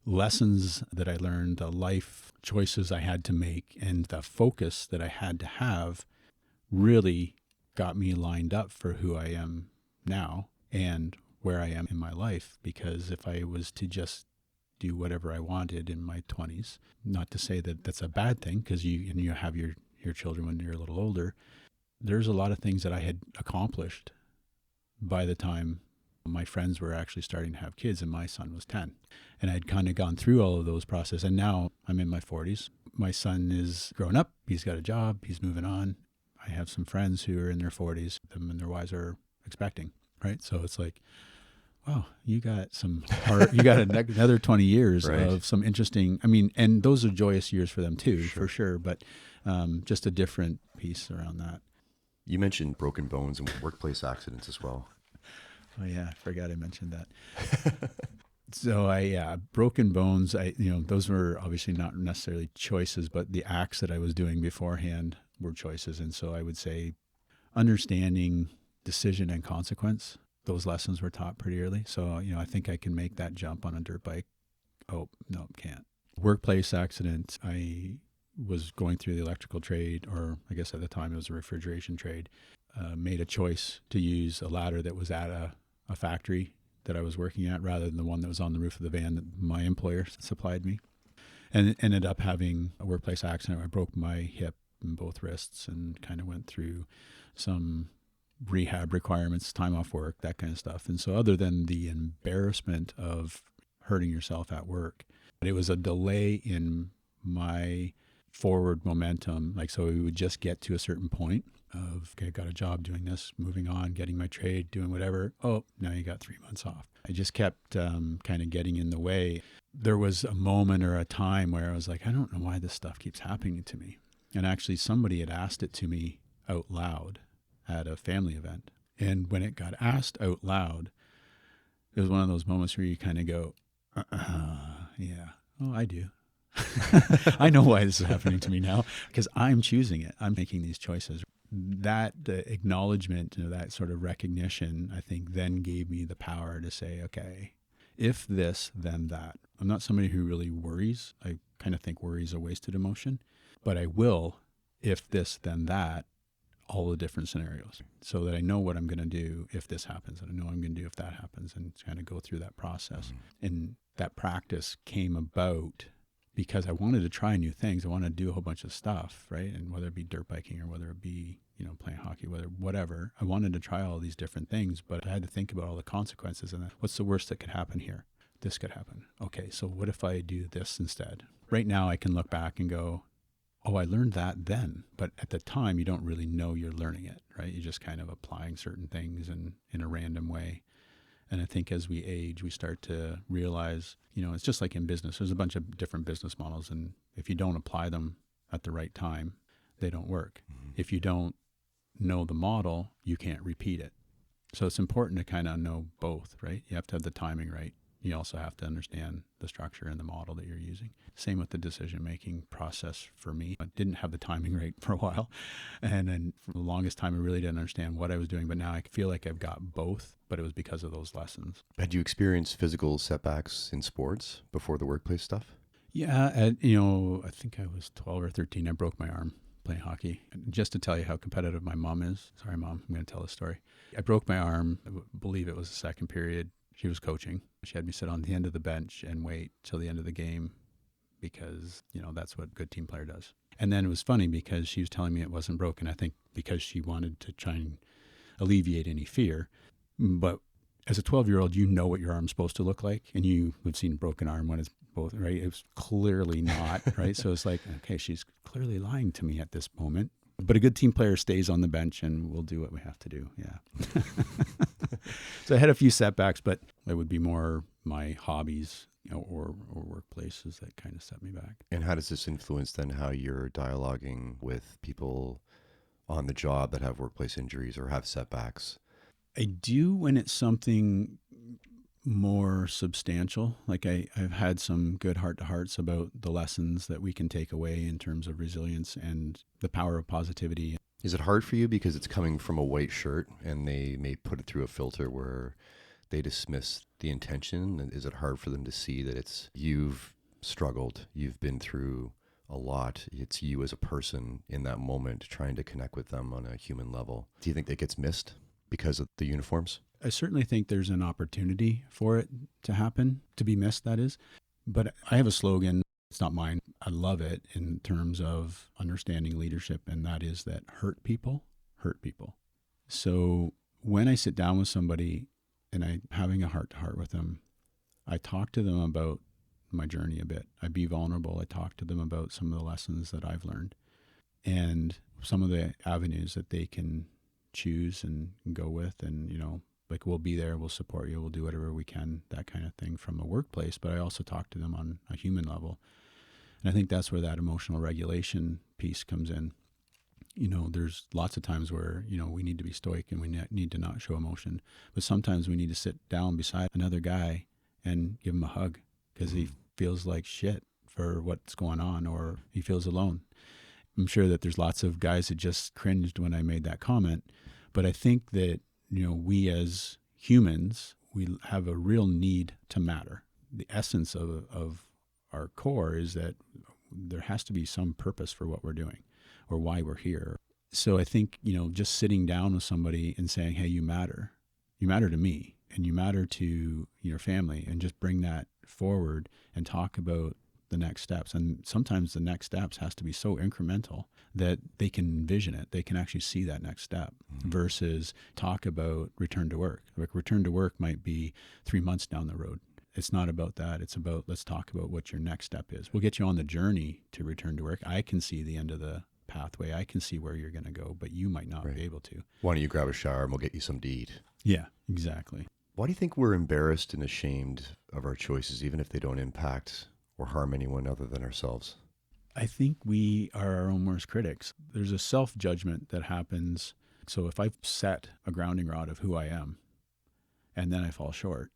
Speaker 2: lessons that I learned, the life choices I had to make, and the focus that I had to have really got me lined up for who I am now and where I am in my life. Because if I was to just do whatever I wanted in my 20s, not to say that that's a bad thing, because you have your children when you're a little older, there's a lot of things that I had accomplished by the time my friends were actually starting to have kids and my son was 10. And I'd kind of gone through all of those processes. And now I'm in my 40s. My son is grown up. He's got a job. He's moving on. I have some friends who are in their 40s, them and their wives are expecting, right? So it's like, wow, you got another 20 years
Speaker 1: Right.
Speaker 2: of some interesting, and those are joyous years for them too, for sure. But just a different piece around that.
Speaker 1: You mentioned broken bones and workplace accidents as well.
Speaker 2: Oh yeah, I forgot I mentioned that. So broken bones. Those were obviously not necessarily choices, but the acts that I was doing beforehand were choices. And so I would say, understanding decision and consequence. Those lessons were taught pretty early. So I think I can make that jump on a dirt bike. Oh no, can't. Workplace accident. I was going through the electrical trade, or I guess at the time it was a refrigeration trade. Made a choice to use a ladder that was at a factory that I was working at rather than the one that was on the roof of the van that my employer supplied me. And it ended up having a workplace accident. I broke my hip and both wrists and kind of went through some rehab requirements, time off work, that kind of stuff. And so other than the embarrassment of hurting yourself at work, it was a delay in my forward momentum. Like, so we would just get to a certain point of, okay, got a job doing this, moving on, getting my trade, doing whatever. Oh, now you got 3 months off. I just kept kind of getting in the way. There was a moment or a time where I was like, I don't know why this stuff keeps happening to me. And actually somebody had asked it to me out loud at a family event. And when it got asked out loud, it was one of those moments where you kind of go, yeah, oh, I do. I know why this is happening to me now, because I'm choosing it. I'm making these choices. That acknowledgement, that sort of recognition, I think then gave me the power to say, okay, if this, then that. I'm not somebody who really worries. I kind of think worry is a wasted emotion, but I will, if this, then that, all the different scenarios, so that I know what I'm going to do if this happens, and I know what I'm going to do if that happens, and kind of go through that process. And that practice came about because I wanted to try new things. I wanted to do a whole bunch of stuff, right? And whether it be dirt biking or whether it be, playing hockey, whatever, I wanted to try all these different things, but I had to think about all the consequences and what's the worst that could happen here? This could happen. Okay, so what if I do this instead? Right now I can look back and go, oh, I learned that then. But at the time, you don't really know you're learning it, right? You're just kind of applying certain things in a random way. And I think as we age, we start to realize, it's just like in business. There's a bunch of different business models. And if you don't apply them at the right time, they don't work. Mm-hmm. If you don't know the model, you can't repeat it. So it's important to kind of know both, right? You have to have the timing right. You also have to understand the structure and the model that you're using. Same with the decision-making process for me. I didn't have the timing right for a while. And then for the longest time, I really didn't understand what I was doing. But now I feel like I've got both, but it was because of those lessons.
Speaker 1: Had you experienced physical setbacks in sports before the workplace stuff?
Speaker 2: Yeah. I think I was 12 or 13. I broke my arm playing hockey. And just to tell you how competitive my mom is. Sorry, Mom, I'm going to tell a story. I broke my arm. I believe it was the second period. She was coaching. She had me sit on the end of the bench and wait till the end of the game because, that's what a good team player does. And then it was funny because she was telling me it wasn't broken. I think because she wanted to try and alleviate any fear. But as a 12-year-old, you know what your arm's supposed to look like. And you have seen a broken arm when it's both, right? It was clearly not, right? So it's like, okay, she's clearly lying to me at this moment. But a good team player stays on the bench and we'll do what we have to do. Yeah. So I had a few setbacks, but it would be more my hobbies, or workplaces that kind of set me back.
Speaker 1: And how does this influence then how you're dialoguing with people on the job that have workplace injuries or have setbacks?
Speaker 2: I do when it's something more substantial. Like I've had some good heart-to-hearts about the lessons that we can take away in terms of resilience and the power of positivity.
Speaker 1: Is it hard for you because it's coming from a white shirt and they may put it through a filter where they dismiss the intention? And is it hard for them to see that it's you've struggled, you've been through a lot, it's you as a person in that moment trying to connect with them on a human level? Do you think that gets missed because of the uniforms?
Speaker 2: I certainly think there's an opportunity for it to happen, to be missed, that is. But I have a slogan. It's not mine. I love it in terms of understanding leadership, and that is that hurt people hurt people. So when I sit down with somebody and I'm having a heart-to-heart with them, I talk to them about my journey a bit. I be vulnerable. I talk to them about some of the lessons that I've learned and some of the avenues that they can choose and go with. And, like, we'll be there, we'll support you, we'll do whatever we can, that kind of thing from a workplace. But I also talk to them on a human level. And I think that's where that emotional regulation piece comes in. There's lots of times where, we need to be stoic and we need to not show emotion. But sometimes we need to sit down beside another guy and give him a hug because he feels like shit for what's going on, or he feels alone. I'm sure that there's lots of guys that just cringed when I made that comment. But I think that, we as humans, we have a real need to matter. The essence of our core is that there has to be some purpose for what we're doing or why we're here. So I think, just sitting down with somebody and saying, hey, you matter to me and you matter to your family, and just bring that forward and talk about the next steps. And sometimes the next steps has to be so incremental that they can envision it. They can actually see that next step versus talk about return to work. Like, return to work might be 3 months down the road. It's not about that. It's about, let's talk about what your next step is. We'll get you on the journey to return to work. I can see the end of the pathway. I can see where you're going to go, but you might not be able to.
Speaker 1: Why don't you grab a shower and we'll get you some to eat?
Speaker 2: Yeah, exactly.
Speaker 1: Why do you think we're embarrassed and ashamed of our choices, even if they don't impact or harm anyone other than ourselves?
Speaker 2: I think we are our own worst critics. There's a self-judgment that happens. So if I've set a grounding rod of who I am and then I fall short,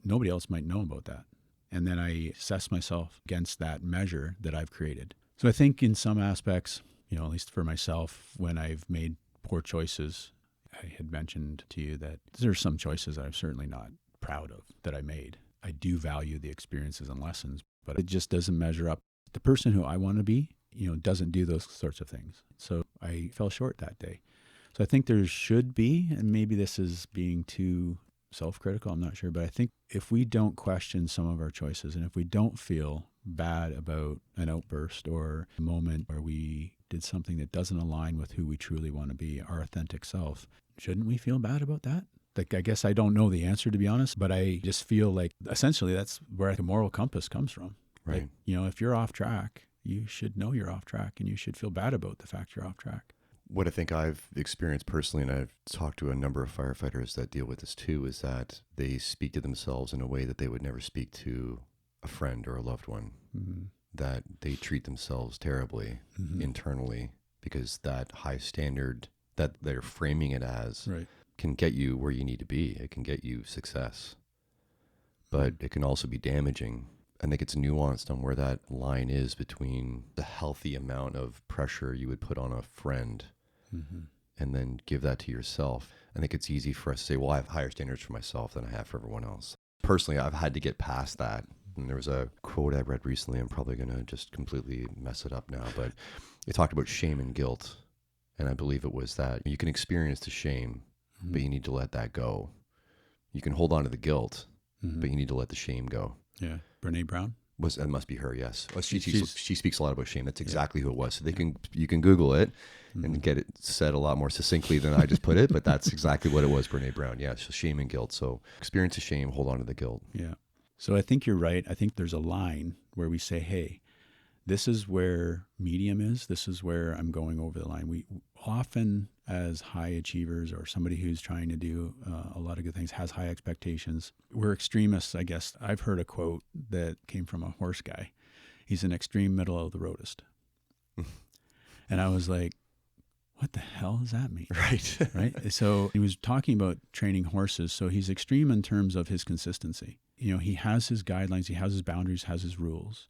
Speaker 2: nobody else might know about that. And then I assess myself against that measure that I've created. So I think in some aspects, at least for myself, when I've made poor choices, I had mentioned to you that there's some choices that I'm certainly not proud of that I made. I do value the experiences and lessons, but it just doesn't measure up. The person who I want to be, doesn't do those sorts of things. So I fell short that day. So I think there should be, and maybe this is being too self-critical, I'm not sure, but I think if we don't question some of our choices, and if we don't feel bad about an outburst or a moment where we did something that doesn't align with who we truly want to be, our authentic self, shouldn't we feel bad about that? Like, I guess I don't know the answer, to be honest, but I just feel like essentially that's where the moral compass comes from.
Speaker 1: Right.
Speaker 2: Like, if you're off track, you should know you're off track and you should feel bad about the fact you're off track.
Speaker 1: What I think I've experienced personally, and I've talked to a number of firefighters that deal with this too, is that they speak to themselves in a way that they would never speak to a friend or a loved one.
Speaker 2: Mm-hmm.
Speaker 1: That they treat themselves terribly internally because that high standard that they're framing it as can get you where you need to be. It can get you success, but it can also be damaging. I think it's nuanced on where that line is between the healthy amount of pressure you would put on a friend and then give that to yourself. I think it's easy for us to say, well, I have higher standards for myself than I have for everyone else. Personally, I've had to get past that. And there was a quote I read recently. I'm probably going to just completely mess it up now, but it talked about shame and guilt. And I believe it was that you can experience the shame, but you need to let that go. You can hold on to the guilt, but you need to let the shame go.
Speaker 2: Yeah. Brene Brown?
Speaker 1: That must be her, yes. Well, she speaks a lot about shame. That's exactly who it was. So you can Google it and get it said a lot more succinctly than I just put it, but that's exactly what it was, Brene Brown. Yeah, so shame and guilt. So experience the shame, hold on to the guilt.
Speaker 2: Yeah. So I think you're right. I think there's a line where we say, hey, this is where medium is. This is where I'm going over the line. We often, as high achievers or somebody who's trying to do a lot of good things, has high expectations. We're extremists, I guess. I've heard a quote that came from a horse guy. He's an extreme middle of the roadist. And I was like, what the hell does that mean? Right. So he was talking about training horses. So he's extreme in terms of his consistency. He has his guidelines, he has his boundaries, has his rules.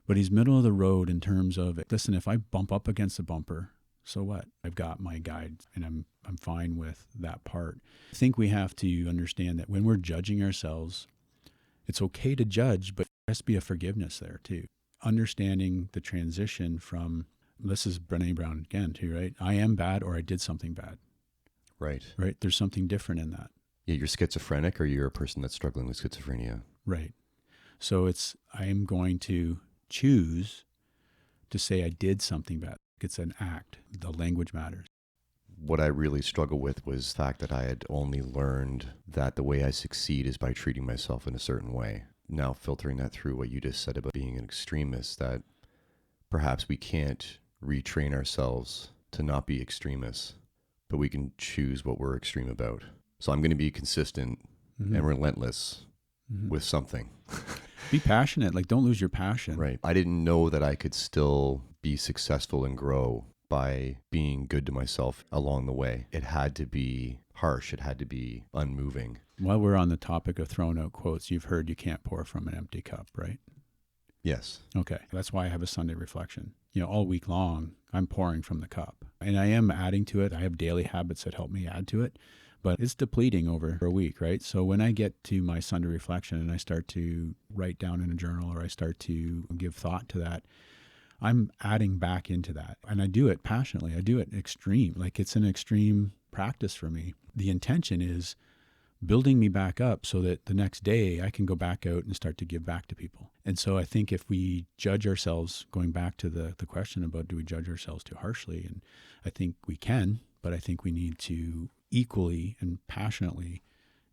Speaker 2: But he's middle of the road in terms of, listen, if I bump up against a bumper, So what? I've got my guide and I'm fine with that part. I think we have to understand that when we're judging ourselves, it's okay to judge, but there has to be a forgiveness there too. Understanding the transition from, this is Brené Brown again too, right? I am bad or I did something bad,
Speaker 1: Right.
Speaker 2: right? There's something different in that.
Speaker 1: Yeah, you're schizophrenic or you're a person that's struggling with schizophrenia.
Speaker 2: Right. So I am going to choose to say I did something bad. It's an act. The language matters.
Speaker 1: What I really struggled with was the fact that I had only learned that the way I succeed is by treating myself in a certain way. Now, filtering that through what you just said about being an extremist, that perhaps we can't retrain ourselves to not be extremists, but we can choose what we're extreme about. So I'm going to be consistent and relentless with something.
Speaker 2: Be passionate. Like, don't lose your passion.
Speaker 1: Right. I didn't know that I could still be successful and grow by being good to myself along the way. It had to be harsh. It had to be unmoving.
Speaker 2: While we're on the topic of throwing out quotes, you've heard you can't pour from an empty cup, right?
Speaker 1: Yes.
Speaker 2: Okay. That's why I have a Sunday reflection. All week long, I'm pouring from the cup. And I am adding to it. I have daily habits that help me add to it. But it's depleting over a week, right? So when I get to my Sunday reflection and I start to write down in a journal or I start to give thought to that, I'm adding back into that. And I do it passionately. I do it extreme. Like, it's an extreme practice for me. The intention is building me back up so that the next day I can go back out and start to give back to people. And so I think if we judge ourselves, going back to the question about do we judge ourselves too harshly, and I think we can, but I think we need to equally and passionately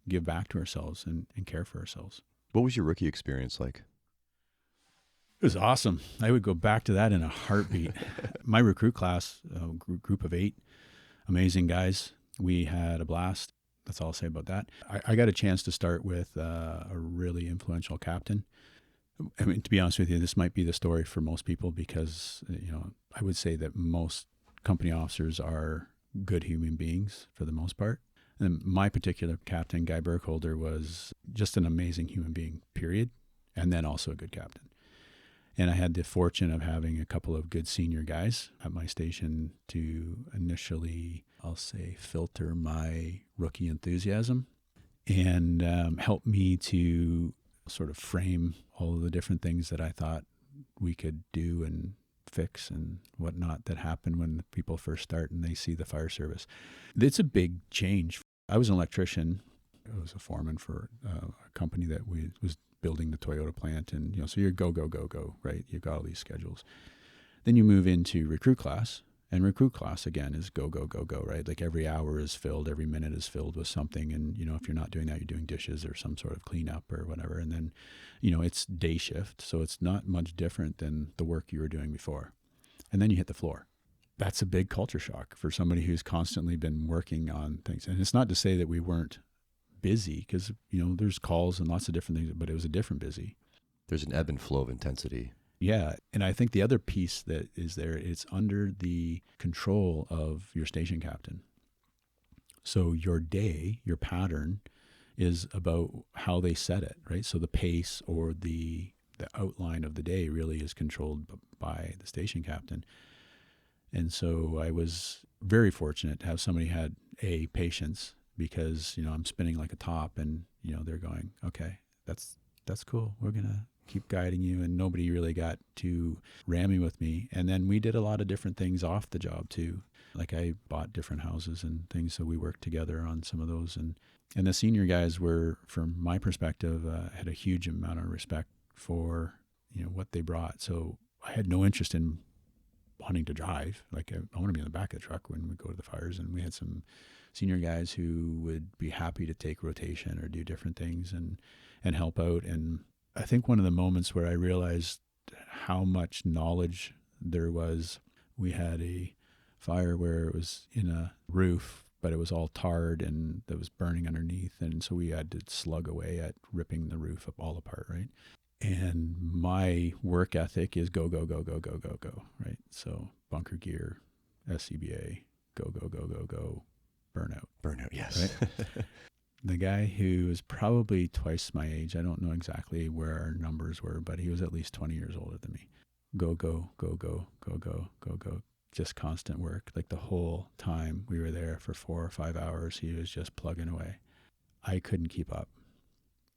Speaker 2: give back to ourselves and care for ourselves.
Speaker 1: What was your rookie experience like?
Speaker 2: It was awesome. I would go back to that in a heartbeat. My recruit class, group of 8, amazing guys. We had a blast. That's all I'll say about that. I got a chance to start with a really influential captain. I mean, to be honest with you, this might be the story for most people because, I would say that most company officers are good human beings for the most part. And my particular captain, Guy Burkholder, was just an amazing human being, period, and then also a good captain. And I had the fortune of having a couple of good senior guys at my station to initially, I'll say, filter my rookie enthusiasm and help me to sort of frame all of the different things that I thought we could do and fix and whatnot that happen when people first start and they see the fire service. It's a big change. I was an electrician. I was a foreman for a company that was building the Toyota plant. And, so you're go, right? You've got all these schedules. Then you move into recruit class. And recruit class, again, is go, right? Like every hour is filled, every minute is filled with something. And, if you're not doing that, you're doing dishes or some sort of cleanup or whatever. And then, it's day shift. So it's not much different than the work you were doing before. And then you hit the floor. That's a big culture shock for somebody who's constantly been working on things. And it's not to say that we weren't busy because, there's calls and lots of different things, but it was a different busy.
Speaker 1: There's an ebb and flow of intensity.
Speaker 2: Yeah. And I think the other piece that is there, it's under the control of your station captain. So your day, your pattern is about how they set it, right? So the pace or the outline of the day really is controlled by the station captain. And so I was very fortunate to have somebody who had patience because, I'm spinning like a top and, they're going, okay, that's cool. We're going to keep guiding you. And nobody really got too rammy with me. And then we did a lot of different things off the job too. Like I bought different houses and things. So we worked together on some of those. And the senior guys were, from my perspective, had a huge amount of respect for, what they brought. So I had no interest in wanting to drive. Like I want to be in the back of the truck when we go to the fires. And we had some senior guys who would be happy to take rotation or do different things and help out. And I think one of the moments where I realized how much knowledge there was, we had a fire where it was in a roof, but it was all tarred and that was burning underneath. And so we had to slug away at ripping the roof up all apart, right? And my work ethic is go, right? So bunker gear, SCBA, go, burnout,
Speaker 1: yes.
Speaker 2: Right? The guy who was probably twice my age, I don't know exactly where our numbers were, but he was at least 20 years older than me. Go, just constant work. Like the whole time we were there for 4 or 5 hours, he was just plugging away. I couldn't keep up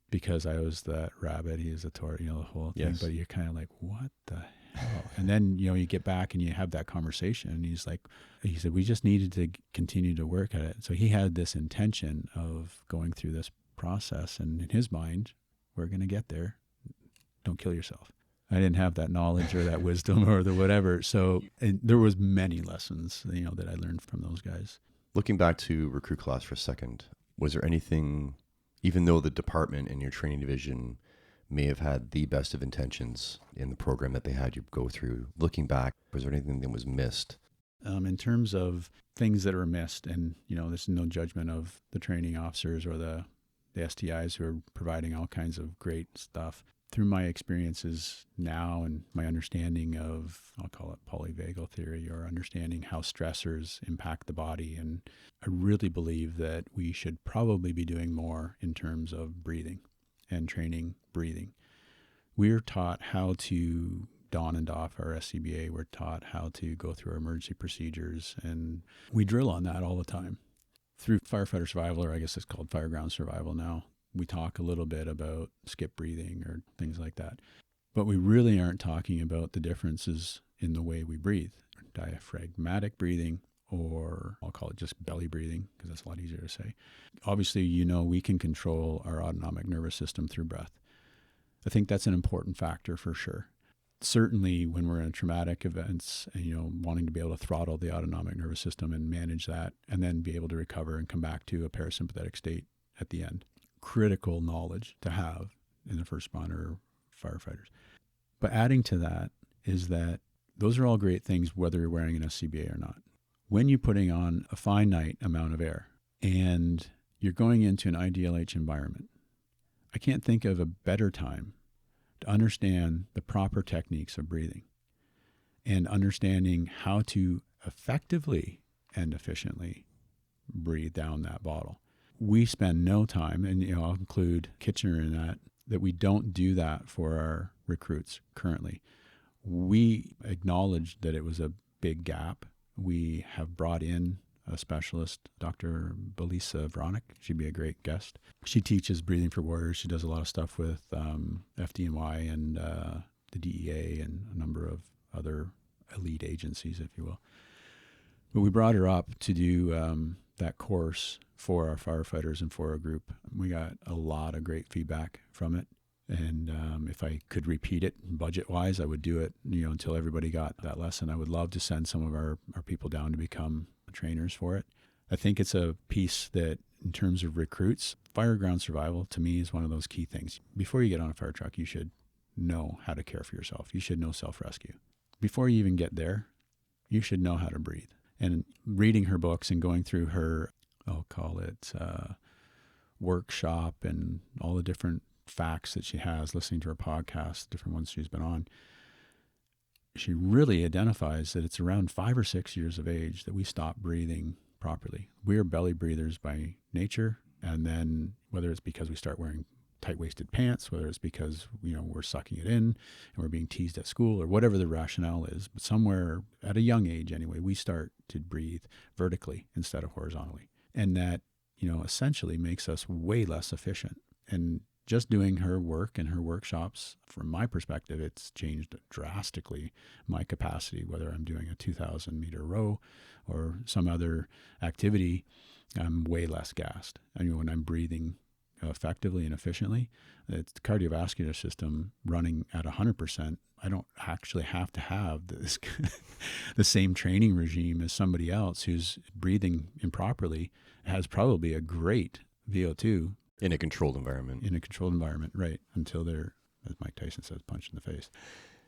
Speaker 2: because I was that rabbit. He was a tortoise, the whole thing.
Speaker 1: Yes.
Speaker 2: But you're kind of like, what the hell? And then, you get back and you have that conversation. And he said, we just needed to continue to work at it. So he had this intention of going through this process. And in his mind, we're going to get there. Don't kill yourself. I didn't have that knowledge or that wisdom or the whatever. So there was many lessons, that I learned from those guys.
Speaker 1: Looking back to recruit class for a second, was there anything, even though the department and your training division may have had the best of intentions in the program that they had you go through, looking back, was there anything that was missed?
Speaker 2: In terms of things that were missed, and, this is no judgment of the training officers or the STIs who are providing all kinds of great stuff. Through my experiences now and my understanding of, I'll call it polyvagal theory, or understanding how stressors impact the body. And I really believe that we should probably be doing more in terms of breathing and training breathing. We're taught how to don and doff our SCBA. We're taught how to go through our emergency procedures, and we drill on that all the time. Through firefighter survival, or I guess it's called fireground survival now, we talk a little bit about skip breathing or things like that. But we really aren't talking about the differences in the way we breathe. Diaphragmatic breathing, or I'll call it just belly breathing, because that's a lot easier to say. Obviously, we can control our autonomic nervous system through breath. I think that's an important factor for sure. Certainly when we're in traumatic events, and, wanting to be able to throttle the autonomic nervous system and manage that, and then be able to recover and come back to a parasympathetic state at the end. Critical knowledge to have in the first responder firefighters. But adding to that is that those are all great things, whether you're wearing an SCBA or not. When you're putting on a finite amount of air and you're going into an IDLH environment, I can't think of a better time to understand the proper techniques of breathing and understanding how to effectively and efficiently breathe down that bottle. We spend no time, and I'll include Kitchener in that we don't do that for our recruits currently. We acknowledged that it was a big gap. We have brought in a specialist, Dr. Belisa Vronic. She'd be a great guest. She teaches Breathing for Warriors. She does a lot of stuff with FDNY and the DEA and a number of other elite agencies, if you will. But we brought her up to do that course for our firefighters and for our group. We got a lot of great feedback from it. And if I could repeat it budget-wise, I would do it, until everybody got that lesson. I would love to send some of our people down to become trainers for it. I think it's a piece that, in terms of recruits, fireground survival, to me, is one of those key things. Before you get on a fire truck, you should know how to care for yourself. You should know self-rescue. Before you even get there, you should know how to breathe. And reading her books and going through her, I'll call it workshop, and all the different facts that she has, listening to her podcast, different ones she's been on, she really identifies that it's around 5 or 6 years of age that we stop breathing properly. We're belly breathers by nature, and then whether it's because we start wearing tight-waisted pants, whether it's because we're sucking it in and we're being teased at school, or whatever the rationale is, but somewhere at a young age anyway, we start to breathe vertically instead of horizontally, and that essentially makes us way less efficient. And just doing her work and her workshops, from my perspective, it's changed drastically my capacity, whether I'm doing a 2,000 meter row or some other activity. I'm way less gassed. When I'm breathing effectively and efficiently, it's the cardiovascular system running at 100%. I don't actually have to have this the same training regime as somebody else who's breathing improperly, has probably a great VO2
Speaker 1: In a controlled environment.
Speaker 2: In a controlled environment, right, until they're, as Mike Tyson says, punched in the face.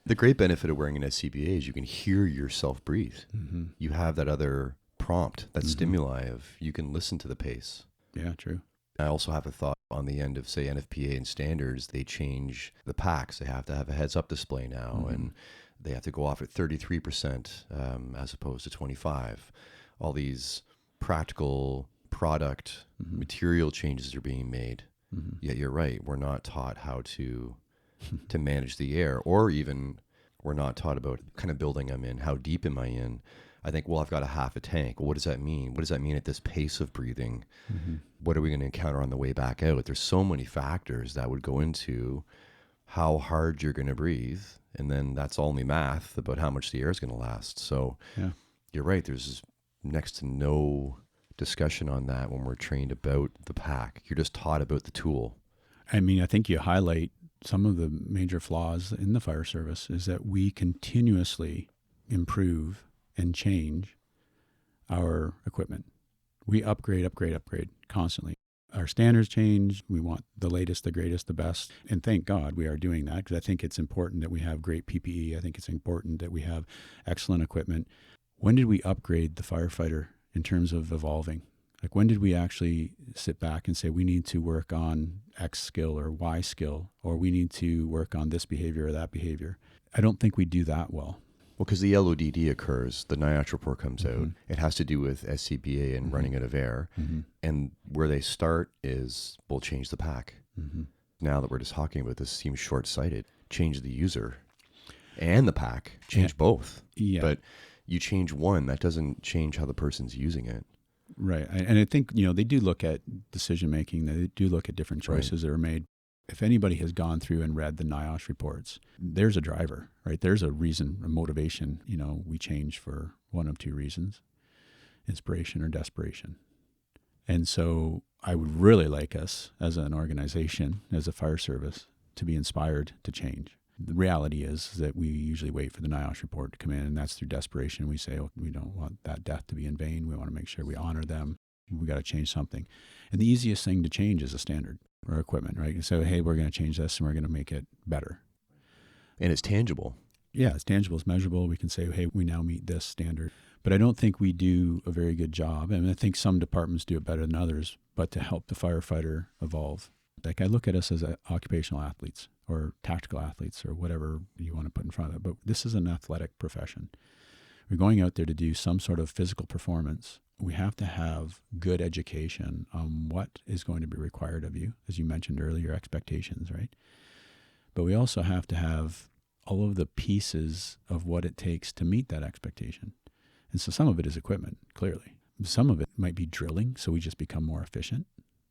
Speaker 1: The great benefit of wearing an SCBA is you can hear yourself breathe.
Speaker 2: Mm-hmm.
Speaker 1: You have that other prompt, that stimuli of, you can listen to the pace.
Speaker 2: Yeah, true.
Speaker 1: I also have a thought on the end of, say, NFPA and standards. They change the packs. They have to have a heads-up display now, and they have to go off at 33% as opposed to 25. All these practical product material changes are being made. Yet you're right, we're not taught how to manage the air, or even we're not taught about kind of building them in. How deep am I in? I think, well, I've got a half a tank. Well, what does that mean? What does that mean at this pace of breathing?
Speaker 2: Mm-hmm.
Speaker 1: What are we going to encounter on the way back out? There's so many factors that would go into how hard you're going to breathe. And then that's only math about how much the air is going to last. So
Speaker 2: Yeah.
Speaker 1: you're right. There's next to no discussion on that when we're trained about the pack. You're just taught about the tool.
Speaker 2: I mean, I think you highlight some of the major flaws in the fire service is that we continuously improve and change our equipment. We upgrade constantly. Our standards change. We want the latest, the greatest, the best. And thank God we are doing that, because I think it's important that we have great PPE. I think it's important that we have excellent equipment. When did we upgrade the firefighter in terms of evolving? Like, when did we actually sit back and say we need to work on X skill or Y skill, or we need to work on this behavior or that behavior? I don't think we do that well.
Speaker 1: Well, because the LODD occurs, the NIOSH report comes out. It has to do with SCBA and running out of air. And where they start is, we'll change the pack. Now that we're just talking about this, seems short-sighted. Change the user and the pack. Change both.
Speaker 2: Yeah.
Speaker 1: But you change one, that doesn't change how the person's using it.
Speaker 2: Right. And I think, they do look at decision-making. They do look at different choices that are made. If anybody has gone through and read the NIOSH reports, there's a driver, right? There's a reason, a motivation. We change for one of two reasons: inspiration or desperation. And so I would really like us as an organization, as a fire service, to be inspired to change. The reality is that we usually wait for the NIOSH report to come in, and that's through desperation. We say, we don't want that death to be in vain. We want to make sure we honor them. We got to change something. And the easiest thing to change is a standard or equipment, right? So, hey, we're going to change this and we're going to make it better.
Speaker 1: And it's tangible.
Speaker 2: Yeah, it's tangible, it's measurable. We can say, hey, we now meet this standard. But I don't think we do a very good job. And I think some departments do it better than others, but to help the firefighter evolve. Like, I look at us as occupational athletes or tactical athletes or whatever you want to put in front of it. But this is an athletic profession. We're going out there to do some sort of physical performance. We have to have good education on what is going to be required of you, as you mentioned earlier, expectations, right? But we also have to have all of the pieces of what it takes to meet that expectation. And so some of it is equipment, clearly. Some of it might be drilling, so we just become more efficient.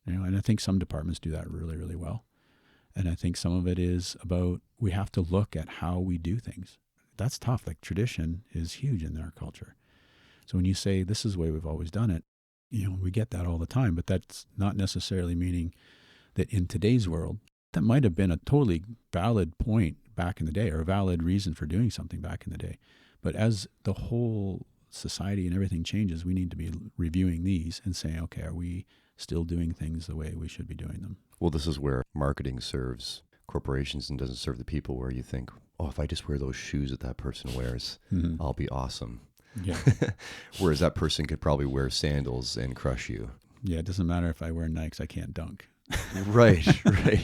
Speaker 2: And I think some departments do that really, really well. And I think some of it is about, we have to look at how we do things. That's tough. Like, tradition is huge in our culture. So when you say this is the way we've always done it, we get that all the time, but that's not necessarily meaning that in today's world, that might have been a totally valid point back in the day, or a valid reason for doing something back in the day. But as the whole society and everything changes, we need to be reviewing these and saying, okay, are we still doing things the way we should be doing them?
Speaker 1: Well, this is where marketing serves corporations and doesn't serve the people, where you think, oh, if I just wear those shoes that person wears, I'll be awesome.
Speaker 2: Yeah.
Speaker 1: Whereas that person could probably wear sandals and crush you.
Speaker 2: Yeah, it doesn't matter if I wear Nikes, I can't dunk.
Speaker 1: Right.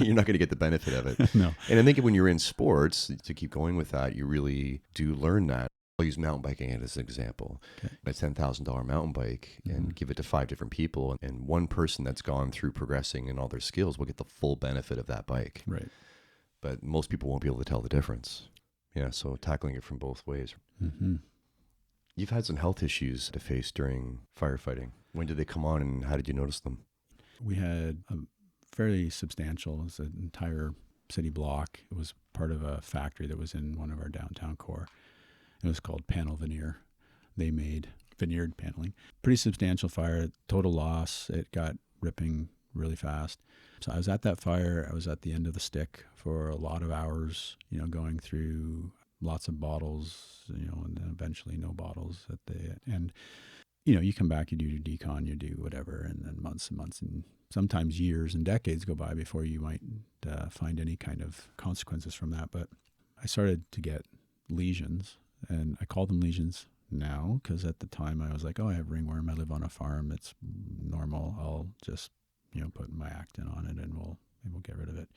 Speaker 1: You're not going to get the benefit of it.
Speaker 2: No.
Speaker 1: And I think when you're in sports, to keep going with that, you really do learn that. I'll use mountain biking as an example.
Speaker 2: Okay.
Speaker 1: A $10,000 mountain bike and give it to 5 different people. And one person that's gone through progressing in all their skills will get the full benefit of that bike.
Speaker 2: Right.
Speaker 1: But most people won't be able to tell the difference. Yeah, so tackling it from both ways.
Speaker 2: Mm-hmm.
Speaker 1: You've had some health issues to face during firefighting. When did they come on and how did you notice them?
Speaker 2: We had a fairly substantial, it was an entire city block. It was part of a factory that was in one of our downtown core. It was called Panel Veneer. They made veneered paneling. Pretty substantial fire, total loss. It got ripping really fast. So I was at that fire. I was at the end of the stick for a lot of hours, going through lots of bottles, and then eventually no bottles at the end. You come back, you do your decon, you do whatever, and then months and months and sometimes years and decades go by before you might find any kind of consequences from that. But I started to get lesions, and I call them lesions now because at the time I was like, oh, I have ringworm. I live on a farm. It's normal. I'll just, put my Actin on it and we'll get rid of it.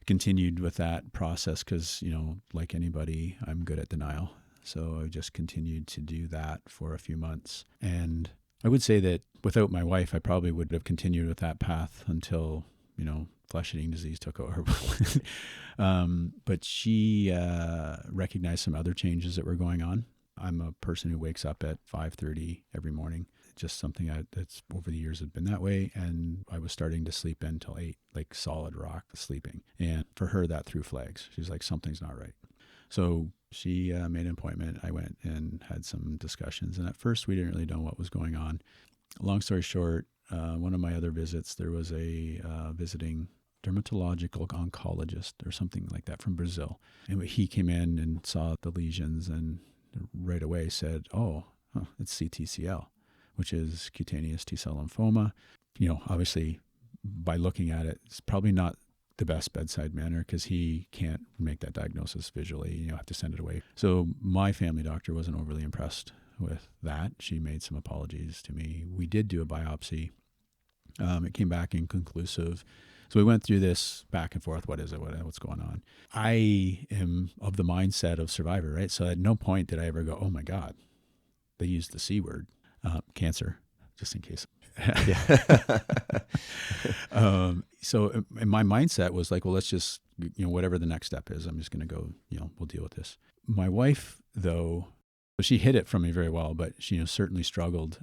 Speaker 2: Continued with that process because, like anybody, I'm good at denial. So I just continued to do that for a few months. And I would say that without my wife, I probably would have continued with that path until, flesh-eating disease took over. But she recognized some other changes that were going on. I'm a person who wakes up at 5:30 every morning. Just something that's over the years has been that way. And I was starting to sleep in till 8, like solid rock sleeping. And for her, that threw flags. She's like, something's not right. So she made an appointment. I went and had some discussions. And at first, we didn't really know what was going on. Long story short, one of my other visits, there was a visiting dermatological oncologist or something like that from Brazil. And he came in and saw the lesions and right away said, it's CTCL, which is cutaneous T-cell lymphoma. Obviously, by looking at it, it's probably not the best bedside manner because he can't make that diagnosis visually. Have to send it away. So my family doctor wasn't overly impressed with that. She made some apologies to me. We did do a biopsy. It came back inconclusive. So we went through this back and forth. What is it? What's going on? I am of the mindset of survivor, right? So at no point did I ever go, oh my God, they used the C word, cancer, just in case. So in my mindset was like, well, let's just, whatever the next step is, I'm just going to go, we'll deal with this. My wife, though, she hid it from me very well, but she certainly struggled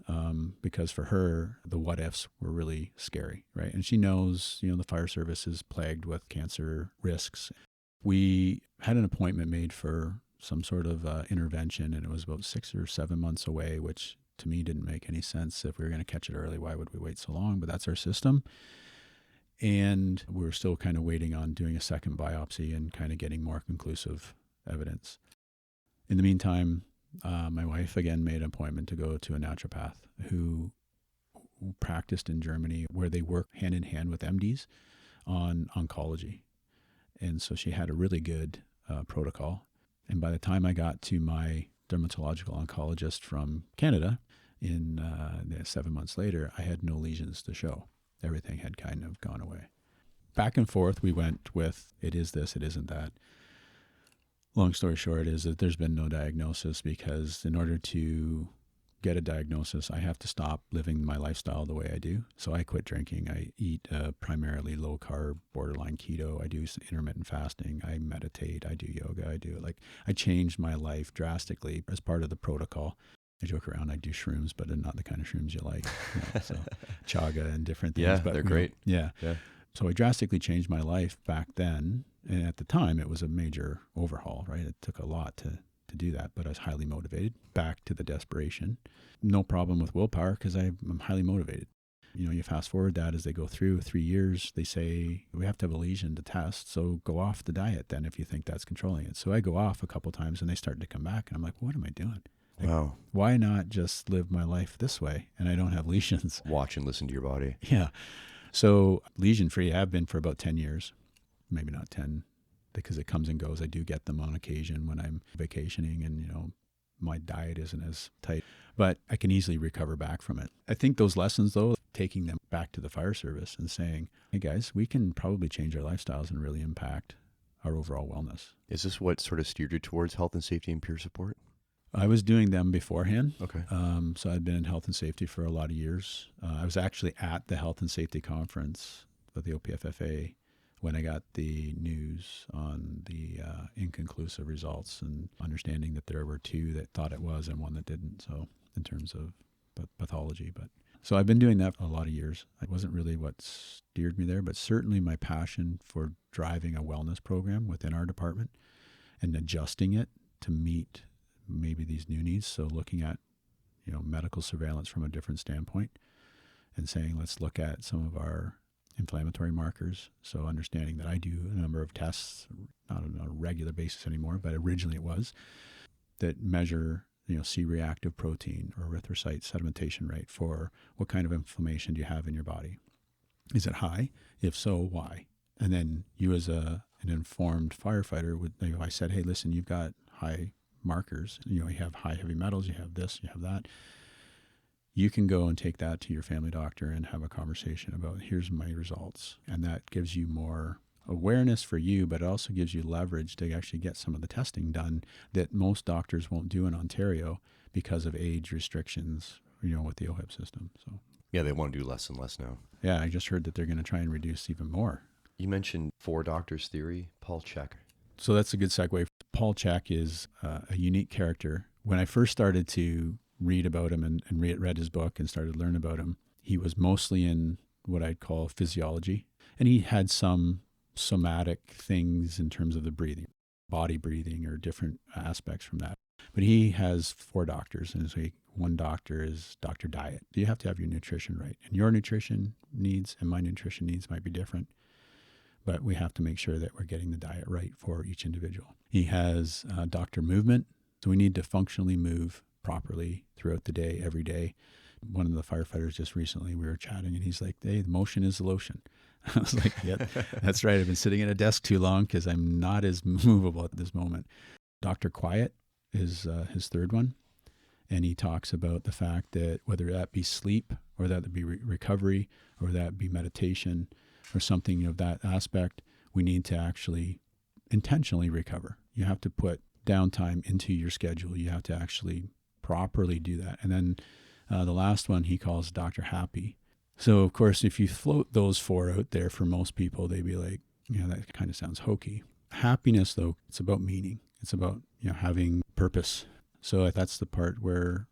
Speaker 2: because for her, the what ifs were really scary, right? And she knows, the fire service is plagued with cancer risks. We had an appointment made for some sort of intervention, and it was about 6 or 7 months away, which to me didn't make any sense. If we were going to catch it early, why would we wait so long? But that's our system. And we were still kind of waiting on doing a second biopsy and kind of getting more conclusive evidence. In the meantime, my wife again made an appointment to go to a naturopath who practiced in Germany, where they work hand in hand with MDs on oncology. And so she had a really good protocol. And by the time I got to my dermatological oncologist from Canada in 7 months later, I had no lesions to show. Everything had kind of gone away. Back and forth, we went with, it is this, it isn't that. Long story short is that there's been no diagnosis because in order to get a diagnosis, I have to stop living my lifestyle the way I do. So I quit drinking. I eat primarily low carb, borderline keto. I do intermittent fasting. I meditate. I do yoga. I changed my life drastically as part of the protocol. I joke around, I do shrooms, but not the kind of shrooms you like. So chaga and different things.
Speaker 1: Yeah,
Speaker 2: but,
Speaker 1: they're great.
Speaker 2: Yeah. So I drastically changed my life back then. And at the time, it was a major overhaul, right? It took a lot to do that, but I was highly motivated. Back to the desperation. No problem with willpower because I'm highly motivated. You fast forward that as they go through 3 years, they say, we have to have a lesion to test. So go off the diet then if you think that's controlling it. So I go off a couple of times and they start to come back. And I'm like, what am I doing?
Speaker 1: Wow.
Speaker 2: Why not just live my life this way? And I don't have lesions.
Speaker 1: Watch and listen to your body.
Speaker 2: Yeah. So lesion free, I have been for about 10 years, maybe not 10 because it comes and goes. I do get them on occasion when I'm vacationing and, my diet isn't as tight, but I can easily recover back from it. I think those lessons though, taking them back to the fire service and saying, hey guys, we can probably change our lifestyles and really impact our overall wellness.
Speaker 1: Is this what sort of steered you towards health and safety and peer support?
Speaker 2: I was doing them beforehand.
Speaker 1: Okay.
Speaker 2: So I'd been in health and safety for a lot of years. I was actually at the health and safety conference with the OPFFA when I got the news on the inconclusive results and understanding that there were 2 that thought it was and 1 that didn't. So in terms of pathology, so I've been doing that for a lot of years. It wasn't really what steered me there, but certainly my passion for driving a wellness program within our department and adjusting it to meet maybe these new needs. So looking at, medical surveillance from a different standpoint and saying, let's look at some of our inflammatory markers. So understanding that I do a number of tests, not on a regular basis anymore, but originally it was, that measure, C-reactive protein or erythrocyte sedimentation rate for what kind of inflammation do you have in your body. Is it high? If so, why? And then you as an informed firefighter would, if I said, hey, listen, you've got high markers, you have high heavy metals, you have this, you have that. You can go and take that to your family doctor and have a conversation about, here's my results. And that gives you more awareness for you, but it also gives you leverage to actually get some of the testing done that most doctors won't do in Ontario because of age restrictions, with the OHIP system. So
Speaker 1: Yeah, they want to do less and less now.
Speaker 2: yeah, I just heard that they're going to try and reduce even more.
Speaker 1: You mentioned 4 doctors theory, Paul Chek.
Speaker 2: So that's a good segue. Paul Chek is a unique character When I first started to read about him and read his book and started to learn about him, he was mostly in what I'd call physiology. And he had some somatic things in terms of the breathing, body breathing or different aspects from that. But he has 4 doctors, and so one doctor is Dr. Diet. You have to have your nutrition right. And your nutrition needs and my nutrition needs might be different, but we have to make sure that we're getting the diet right for each individual. He has Dr. Movement. So we need to functionally move properly throughout the day, every day. One of the firefighters just recently, we were chatting, and he's like, hey, the motion is the lotion. I was like, yeah, that's right. I've been sitting at a desk too long because I'm not as movable at this moment. Dr. Quiet is his 3rd one. And he talks about the fact that whether that be sleep or that be recovery or that be meditation or something of that aspect, we need to actually intentionally recover. You have to put downtime into your schedule. You have to actually properly do that. And then the last one he calls Dr. Happy. So, of course, if you float those 4 out there for most people, they'd be like, that kind of sounds hokey. Happiness, though, it's about meaning. It's about, having purpose. So that's the part where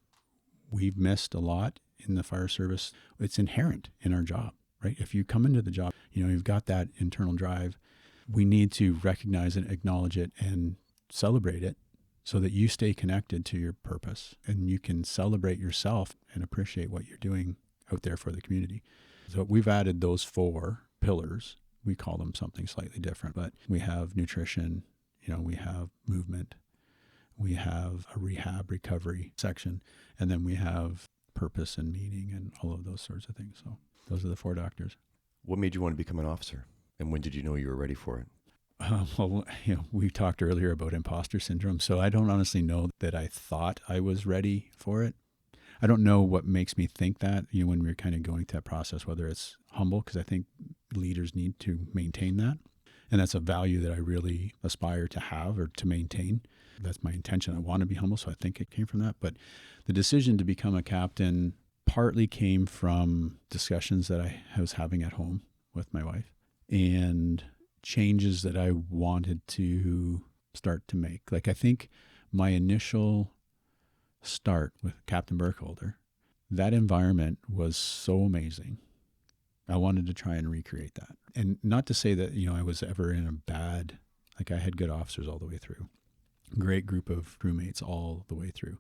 Speaker 2: we've missed a lot in the fire service. It's inherent in our job, right? If you come into the job, you've got that internal drive. We need to recognize it, acknowledge it, and celebrate it so that you stay connected to your purpose and you can celebrate yourself and appreciate what you're doing out there for the community. So we've added those 4 pillars. We call them something slightly different, but we have nutrition, we have movement, we have a rehab recovery section, and then we have purpose and meaning and all of those sorts of things. So those are the 4 doctors.
Speaker 1: What made you want to become an officer? And when did you know you were ready for it?
Speaker 2: Well, we talked earlier about imposter syndrome. So I don't honestly know that I thought I was ready for it. I don't know what makes me think that, when we're kind of going through that process, whether it's humble, because I think leaders need to maintain that. And that's a value that I really aspire to have or to maintain. That's my intention. I want to be humble. So I think it came from that. But the decision to become a captain partly came from discussions that I was having at home with my wife and changes that I wanted to start to make. Like, I think my initial start with Captain Burkholder, that environment was so amazing. I wanted to try and recreate that. And not to say that, I was ever in a bad, I had good officers all the way through. Great group of crewmates all the way through.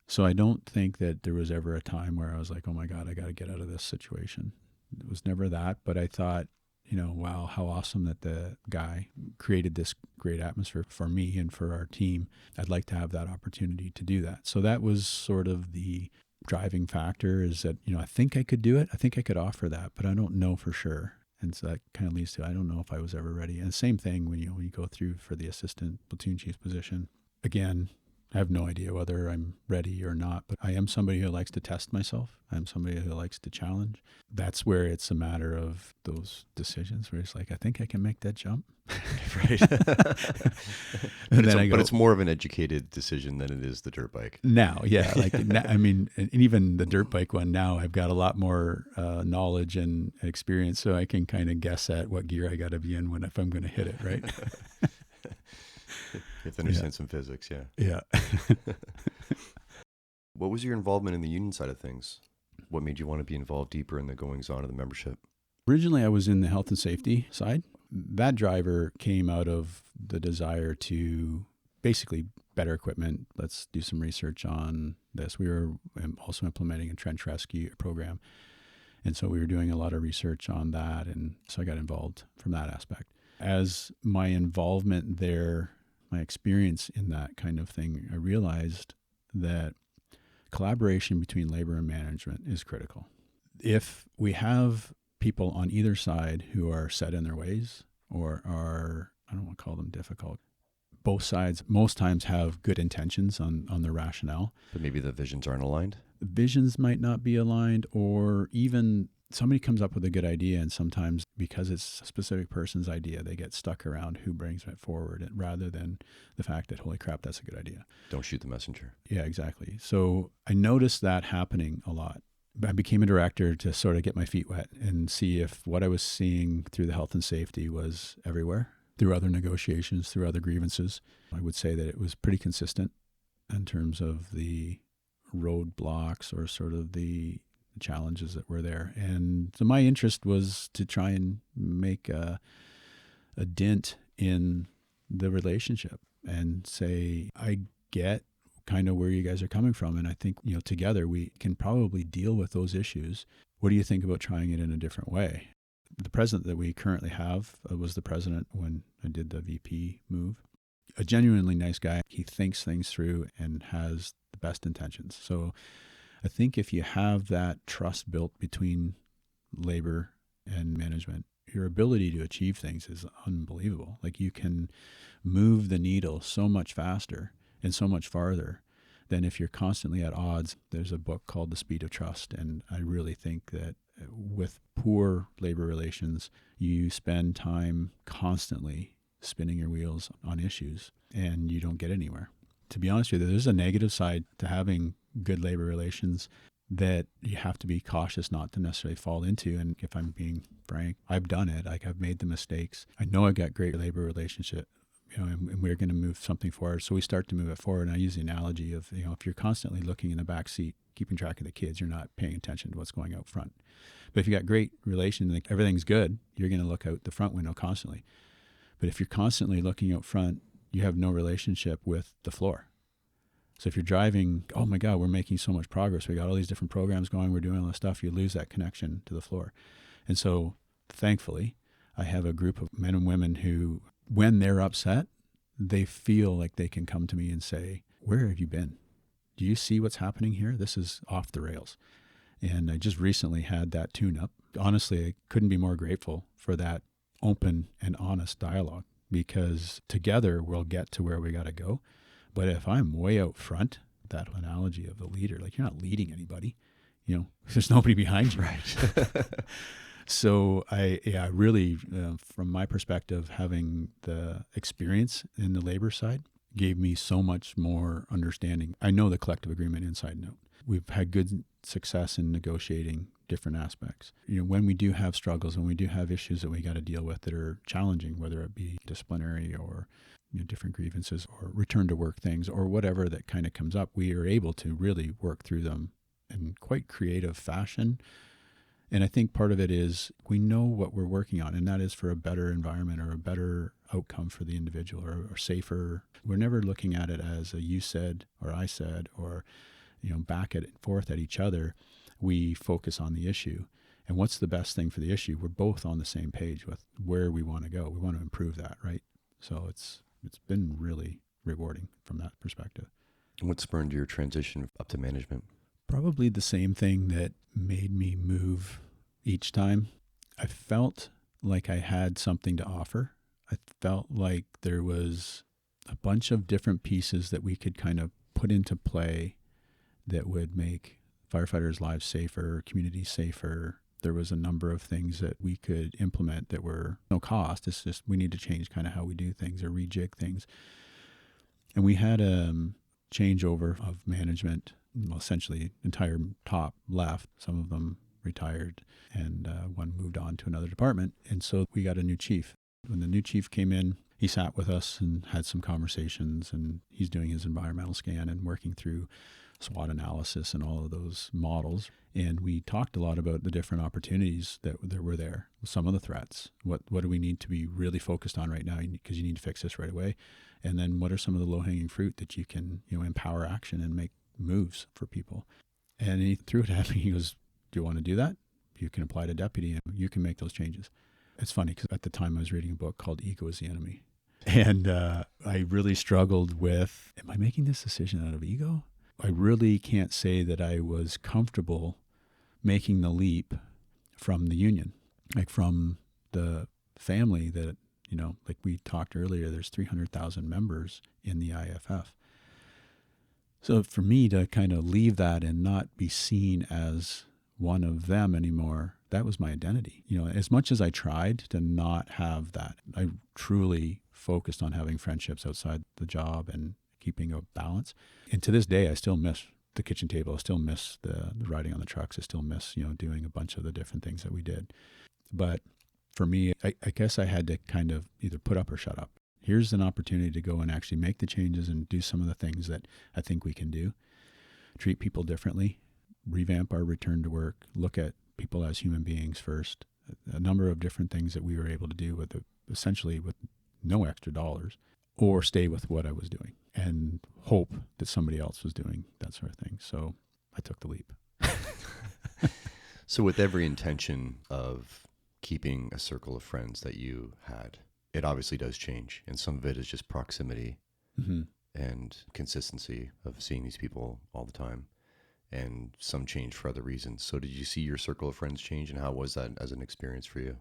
Speaker 2: So I don't think that there was ever a time where I was like, oh my God, I got to get out of this situation. It was never that. But I thought, wow, how awesome that the guy created this great atmosphere for me and for our team. I'd like to have that opportunity to do that. So that was sort of the driving factor, is that, I think I could do it. I think I could offer that, but I don't know for sure. And so that kind of leads to, I don't know if I was ever ready. And same thing when you go through for the assistant platoon chief position. Again, I have no idea whether I'm ready or not, but I am somebody who likes to test myself. I'm somebody who likes to challenge. That's where it's a matter of those decisions where it's like, I think I can make that jump.
Speaker 1: Right. But it's more of an educated decision than it is the dirt bike.
Speaker 2: Now, yeah. And even the dirt bike one now, I've got a lot more knowledge and experience, so I can kind of guess at what gear I got to be in if I'm going to hit it, right?
Speaker 1: You have to understand some physics, yeah.
Speaker 2: Yeah.
Speaker 1: What was your involvement in the union side of things? What made you want to be involved deeper in the goings-on of the membership?
Speaker 2: Originally, I was in the health and safety side. That driver came out of the desire to basically better equipment. Let's do some research on this. We were also implementing a trench rescue program. And so we were doing a lot of research on that. And so I got involved from that aspect. As my involvement there, my experience in that kind of thing, I realized that collaboration between labor and management is critical. If we have people on either side who are set in their ways or are, I don't want to call them difficult, both sides most times have good intentions on their rationale.
Speaker 1: But maybe the visions aren't aligned?
Speaker 2: Visions might not be aligned, or even somebody comes up with a good idea, and sometimes because it's a specific person's idea, they get stuck around who brings it forward rather than the fact that, holy crap, that's a good idea.
Speaker 1: Don't shoot the messenger.
Speaker 2: Yeah, exactly. So I noticed that happening a lot. I became a director to sort of get my feet wet and see if what I was seeing through the health and safety was everywhere, through other negotiations, through other grievances. I would say that it was pretty consistent. in terms of the roadblocks or sort of the challenges that were there. And so my interest was to try and make a dent in the relationship and say, I get kind of where you guys are coming from. And I think, together we can probably deal with those issues. What do you think about trying it in a different way? The president that we currently have was the president when I did the VP move. A genuinely nice guy. He thinks things through and has the best intentions. So I think if you have that trust built between labor and management, your ability to achieve things is unbelievable. Like, you can move the needle so much faster and so much farther than if you're constantly at odds. There's a book called The Speed of Trust, and I really think that with poor labor relations, you spend time constantly spinning your wheels on issues and you don't get anywhere. To be honest with you, there's a negative side to having good labor relations that you have to be cautious not to necessarily fall into. And if I'm being frank, I've done it. Like, I've made the mistakes. I know I've got great labor relationship, and we're going to move something forward. So we start to move it forward. And I use the analogy of, if you're constantly looking in the back seat, keeping track of the kids, you're not paying attention to what's going out front. But if you got great relations, like everything's good, you're going to look out the front window constantly. But if you're constantly looking out front, you have no relationship with the floor. So if you're driving, oh my God, we're making so much progress. We got all these different programs going. We're doing all this stuff. You lose that connection to the floor. And so thankfully, I have a group of men and women who, when they're upset, they feel like they can come to me and say, where have you been? Do you see what's happening here? This is off the rails. And I just recently had that tune-up. Honestly, I couldn't be more grateful for that open and honest dialogue, because together we'll get to where we got to go. But if I'm way out front, that analogy of the leader, like, you're not leading anybody, there's nobody behind you.
Speaker 1: Right.
Speaker 2: So I really, from my perspective, having the experience in the labor side gave me so much more understanding. I know the collective agreement inside and out. We've had good success in negotiating different aspects. When we do have struggles, when we do have issues that we got to deal with that are challenging, whether it be disciplinary or different grievances or return to work things or whatever that kind of comes up, we are able to really work through them in quite creative fashion. And I think part of it is we know what we're working on, and that is for a better environment or a better outcome for the individual or safer. We're never looking at it as a you said or I said or back and forth at each other. We focus on the issue. And what's the best thing for the issue? We're both on the same page with where we want to go. We want to improve that, right? So it's been really rewarding from that perspective.
Speaker 1: And what spurred your transition up to management?
Speaker 2: Probably the same thing that made me move each time. I felt like I had something to offer. I felt like there was a bunch of different pieces that we could kind of put into play that would make firefighters' lives safer, communities safer. There was a number of things that we could implement that were no cost. It's just we need to change kind of how we do things or rejig things. And we had a changeover of management. Well, essentially, entire top left. Some of them retired, and one moved on to another department. And so we got a new chief. When the new chief came in, he sat with us and had some conversations, and he's doing his environmental scan and working through SWOT analysis and all of those models. And we talked a lot about the different opportunities that were there, some of the threats. What do we need to be really focused on right now, because you need to fix this right away? And then what are some of the low-hanging fruit that you can empower action and make moves for people? And he threw it at me. He goes, do you want to do that? You can apply to deputy and you can make those changes. It's funny because at the time I was reading a book called Ego is the Enemy. And I really struggled with, am I making this decision out of ego? I really can't say that I was comfortable making the leap from the union, like from the family that, like we talked earlier, there's 300,000 members in the IFF. So for me to kind of leave that and not be seen as one of them anymore, that was my identity. As much as I tried to not have that, I truly focused on having friendships outside the job and keeping a balance. And to this day, I still miss the kitchen table. I still miss the riding on the trucks. I still miss, doing a bunch of the different things that we did. But for me, I guess I had to kind of either put up or shut up. Here's an opportunity to go and actually make the changes and do some of the things that I think we can do. Treat people differently, revamp our return to work, look at people as human beings first. A number of different things that we were able to do with essentially with no extra dollars, or stay with what I was doing and hope that somebody else was doing that sort of thing. So I took the leap.
Speaker 1: So with every intention of keeping a circle of friends that you had, it obviously does change. And some of it is just proximity
Speaker 2: Mm-hmm.
Speaker 1: and consistency of seeing these people all the time. And some change for other reasons. So did you see your circle of friends change, and how was that as an experience for you?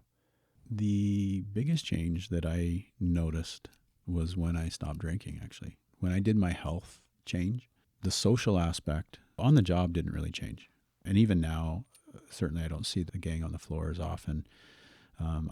Speaker 2: The biggest change that I noticed was when I stopped drinking, actually. When I did my health change, the social aspect on the job didn't really change. And even now, certainly I don't see the gang on the floor as often.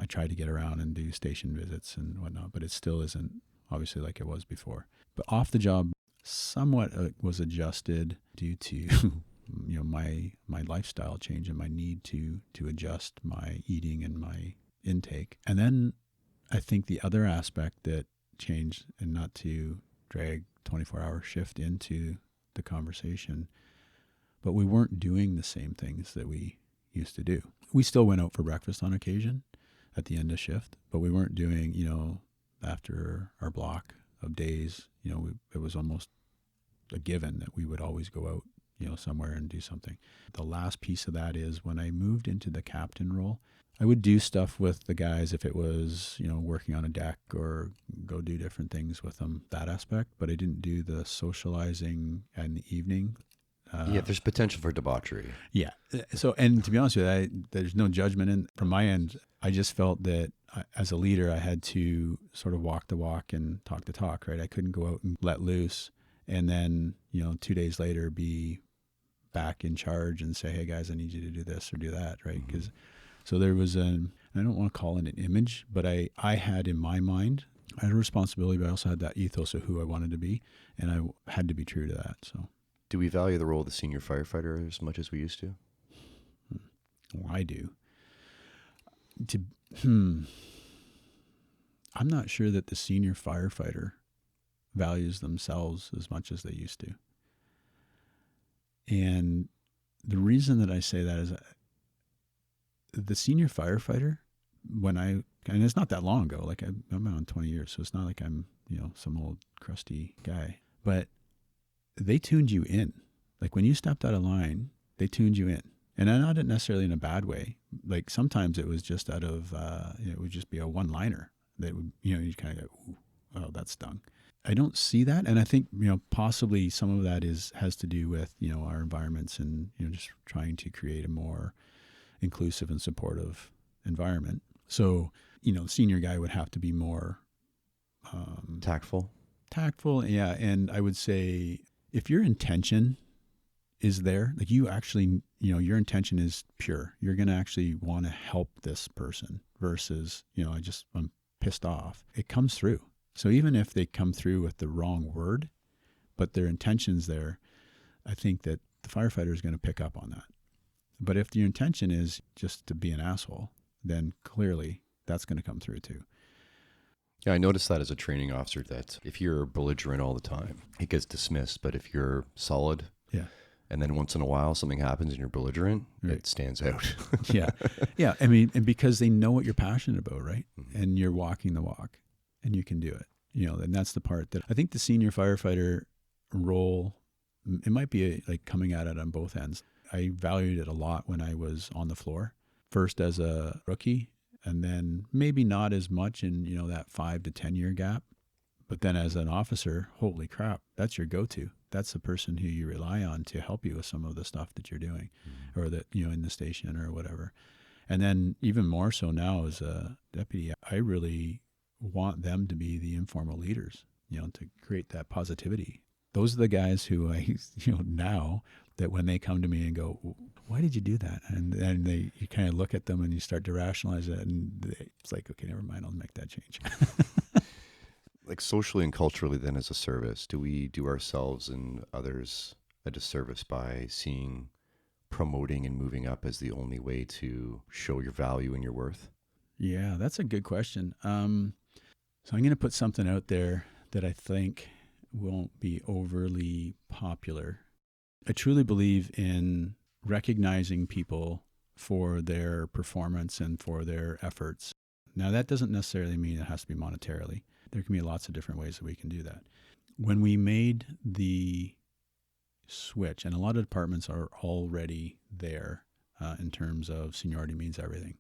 Speaker 2: I try to get around and do station visits and whatnot, but it still isn't obviously like it was before. But off the job, somewhat was adjusted due to my lifestyle change and my need to adjust my eating and my intake. And then I think the other aspect that changed, and not to drag 24-hour shift into the conversation, but we weren't doing the same things that we used to do. We still went out for breakfast on occasion at the end of shift, but we weren't doing, after our block of days, it was almost a given that we would always go out, somewhere and do something. The last piece of that is when I moved into the captain role, I would do stuff with the guys if it was, working on a deck, or go do different things with them, that aspect. But I didn't do the socializing in the evening.
Speaker 1: Yeah, there's potential for debauchery.
Speaker 2: Yeah. So, and to be honest with you, there's no judgment from my end. I just felt that as a leader, I had to sort of walk the walk and talk the talk, right? I couldn't go out and let loose and then, 2 days later be back in charge and say, hey guys, I need you to do this or do that, right? Because so there was I don't want to call it an image, but I had in my mind, I had a responsibility, but I also had that ethos of who I wanted to be, and I had to be true to that. So,
Speaker 1: Do we value the role of the senior firefighter as much as we used to?
Speaker 2: well, I do. I'm not sure that the senior firefighter values themselves as much as they used to. And the reason that I say that is the senior firefighter, and it's not that long ago, like I'm on 20 years, so it's not like I'm, some old crusty guy, but they tuned you in. Like when you stepped out of line, they tuned you in. And not necessarily in a bad way. Like sometimes it was just out of, it would just be a one-liner that would, you kind of go, ooh, oh, that stung. I don't see that. And I think, possibly some of that has to do with, our environments and, just trying to create a more inclusive and supportive environment. So, the senior guy would have to be more
Speaker 1: Tactful?
Speaker 2: tactful. Yeah. And I would say if your intention is there, like you actually, your intention is pure. You're going to actually want to help this person versus, I'm pissed off. It comes through. So even if they come through with the wrong word, but their intention's there, I think that the firefighter is going to pick up on that. But if your intention is just to be an asshole, then clearly that's going to come through too.
Speaker 1: Yeah, I noticed that as a training officer, that if you're belligerent all the time, it gets dismissed. But if you're solid,
Speaker 2: Yeah.
Speaker 1: and then once in a while something happens and you're belligerent,
Speaker 2: Right.
Speaker 1: it stands out.
Speaker 2: Yeah. Yeah. I mean, and because they know what you're passionate about, right?
Speaker 1: Mhm.
Speaker 2: And you're walking the walk and you can do it, and that's the part that I think the senior firefighter role, it might be like coming at it on both ends. I valued it a lot when I was on the floor, first as a rookie, and then maybe not as much in, that 5 to 10 year gap. But then as an officer, holy crap, that's your go-to. That's the person who you rely on to help you with some of the stuff that you're doing or that, in the station or whatever. And then even more so now as a deputy, I really want them to be the informal leaders, to create that positivity. Those are the guys who I, now that when they come to me and go, why did you do that? And then you kind of look at them and you start to rationalize it. And it's like, okay, never mind, I'll make that change.
Speaker 1: Like socially and culturally, then, as a service, do we do ourselves and others a disservice by seeing promoting and moving up as the only way to show your value and your worth?
Speaker 2: Yeah, that's a good question. So I'm going to put something out there that I think won't be overly popular. I truly believe in recognizing people for their performance and for their efforts. Now, that doesn't necessarily mean it has to be monetarily. There can be lots of different ways that we can do that. When we made the switch, and a lot of departments are already there in terms of seniority means everything.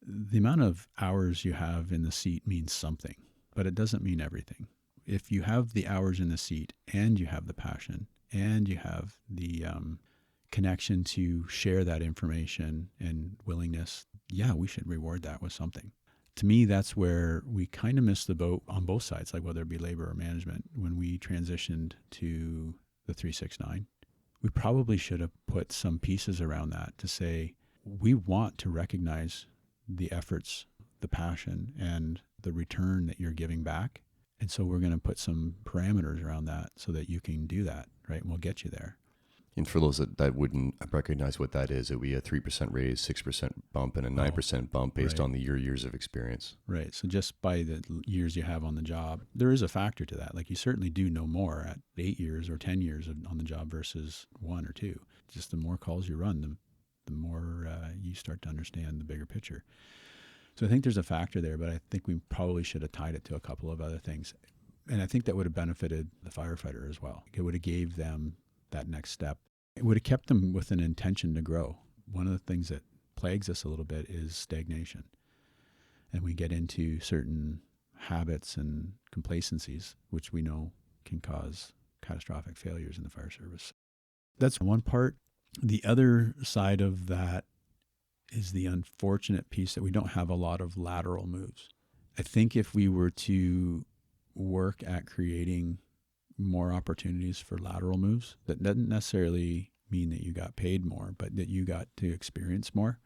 Speaker 2: The amount of hours you have in the seat means something, but it doesn't mean everything. If you have the hours in the seat and you have the passion and you have the connection to share that information and willingness, yeah, we should reward that with something. To me, that's where we kind of missed the boat on both sides, like whether it be labor or management. When we transitioned to the 369, we probably should have put some pieces around that to say, we want to recognize the efforts, the passion, and the return that you're giving back. And so we're going to put some parameters around that so that you can do that, right? And we'll get you there.
Speaker 1: And for those that wouldn't recognize what that is, it would be a 3% raise, 6% bump, and a 9% bump based on your years of experience.
Speaker 2: Right. So just by the years you have on the job, there is a factor to that. Like you certainly do know more at 8 years or 10 years on the job versus 1 or 2. Just the more calls you run, the more you start to understand the bigger picture. So I think there's a factor there, but I think we probably should have tied it to a couple of other things. And I think that would have benefited the firefighter as well. It would have gave them that next step. It would have kept them with an intention to grow. One of the things that plagues us a little bit is stagnation. And we get into certain habits and complacencies, which we know can cause catastrophic failures in the fire service. That's one part. The other side of that is the unfortunate piece that we don't have a lot of lateral moves. I think if we were to work at creating more opportunities for lateral moves, that doesn't necessarily mean that you got paid more, but that you got to experience more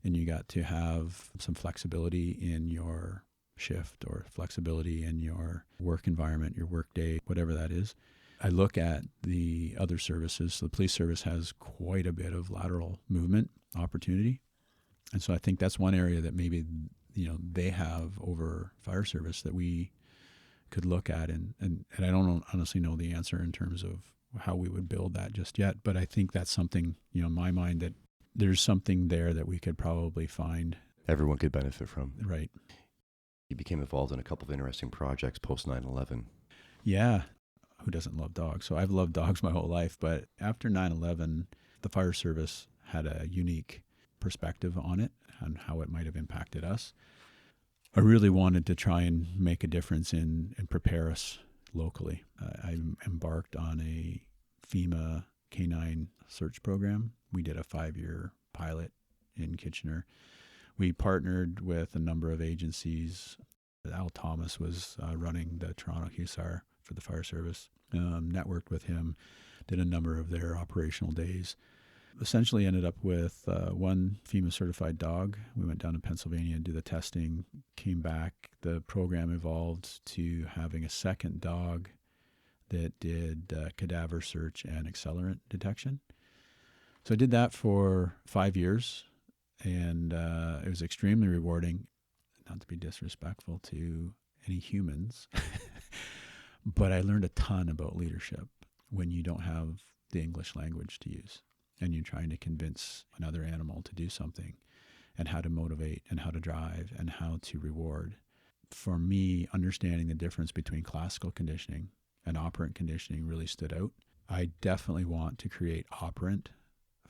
Speaker 2: and you got to have some flexibility in your shift or flexibility in your work environment, your work day, whatever that is. I look at the other services. So the police service has quite a bit of lateral movement opportunity. And so I think that's one area that maybe, they have over fire service that we could look at. And I don't honestly know the answer in terms of how we would build that just yet. But I think that's something, in my mind, that there's something there that we could probably find.
Speaker 1: Everyone could benefit from.
Speaker 2: Right.
Speaker 1: You became involved in a couple of interesting projects post 9/11.
Speaker 2: Yeah. Who doesn't love dogs? So I've loved dogs my whole life. But after 9/11, the fire service had a unique perspective on it and how it might have impacted us. I really wanted to try and make a difference and prepare us locally. I embarked on a FEMA canine search program. We did a 5-year pilot in Kitchener. We partnered with a number of agencies. Al Thomas was running the Toronto Hussar for the fire service. Networked with him, did a number of their operational days. Essentially ended up with one FEMA certified dog. We went down to Pennsylvania and did the testing, came back. The program evolved to having a second dog that did cadaver search and accelerant detection. So I did that for 5 years, and it was extremely rewarding. Not to be disrespectful to any humans, but I learned a ton about leadership when you don't have the English language to use and you're trying to convince another animal to do something, and how to motivate and how to drive and how to reward. For me, understanding the difference between classical conditioning and operant conditioning really stood out. I definitely want to create operant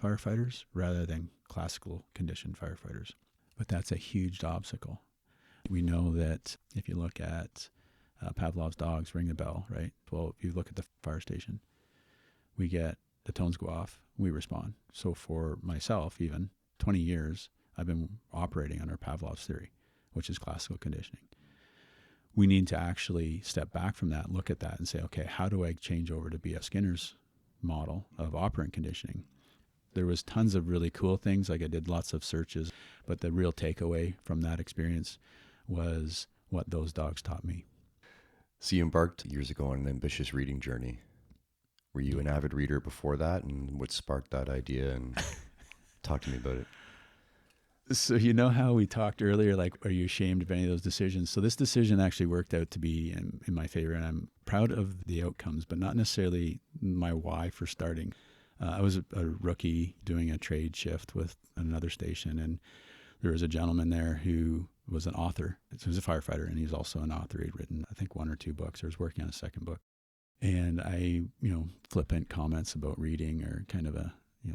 Speaker 2: firefighters rather than classical conditioned firefighters, but that's a huge obstacle. We know that if you look at Pavlov's dogs, ring the bell, right? Well, if you look at the fire station, we get the tones go off, we respond. So for myself, even 20 years, I've been operating under Pavlov's theory, which is classical conditioning. We need to actually step back from that, look at that and say, okay, how do I change over to B.F. Skinner's model of operant conditioning? There was tons of really cool things. Like I did lots of searches, but the real takeaway from that experience was what those dogs taught me.
Speaker 1: So you embarked years ago on an ambitious reading journey. Were you an avid reader before that, and what sparked that idea? And talk to me about it.
Speaker 2: So you know how we talked earlier, like, are you ashamed of any of those decisions? So this decision actually worked out to be in my favor, and I'm proud of the outcomes, but not necessarily my why for starting. I was a rookie doing a trade shift with another station, and there was a gentleman there who was an author. So he was a firefighter, and he's also an author. He'd written, I think, 1 or 2 books, or was working on a second book. And I, flippant comments about reading, or kind of a,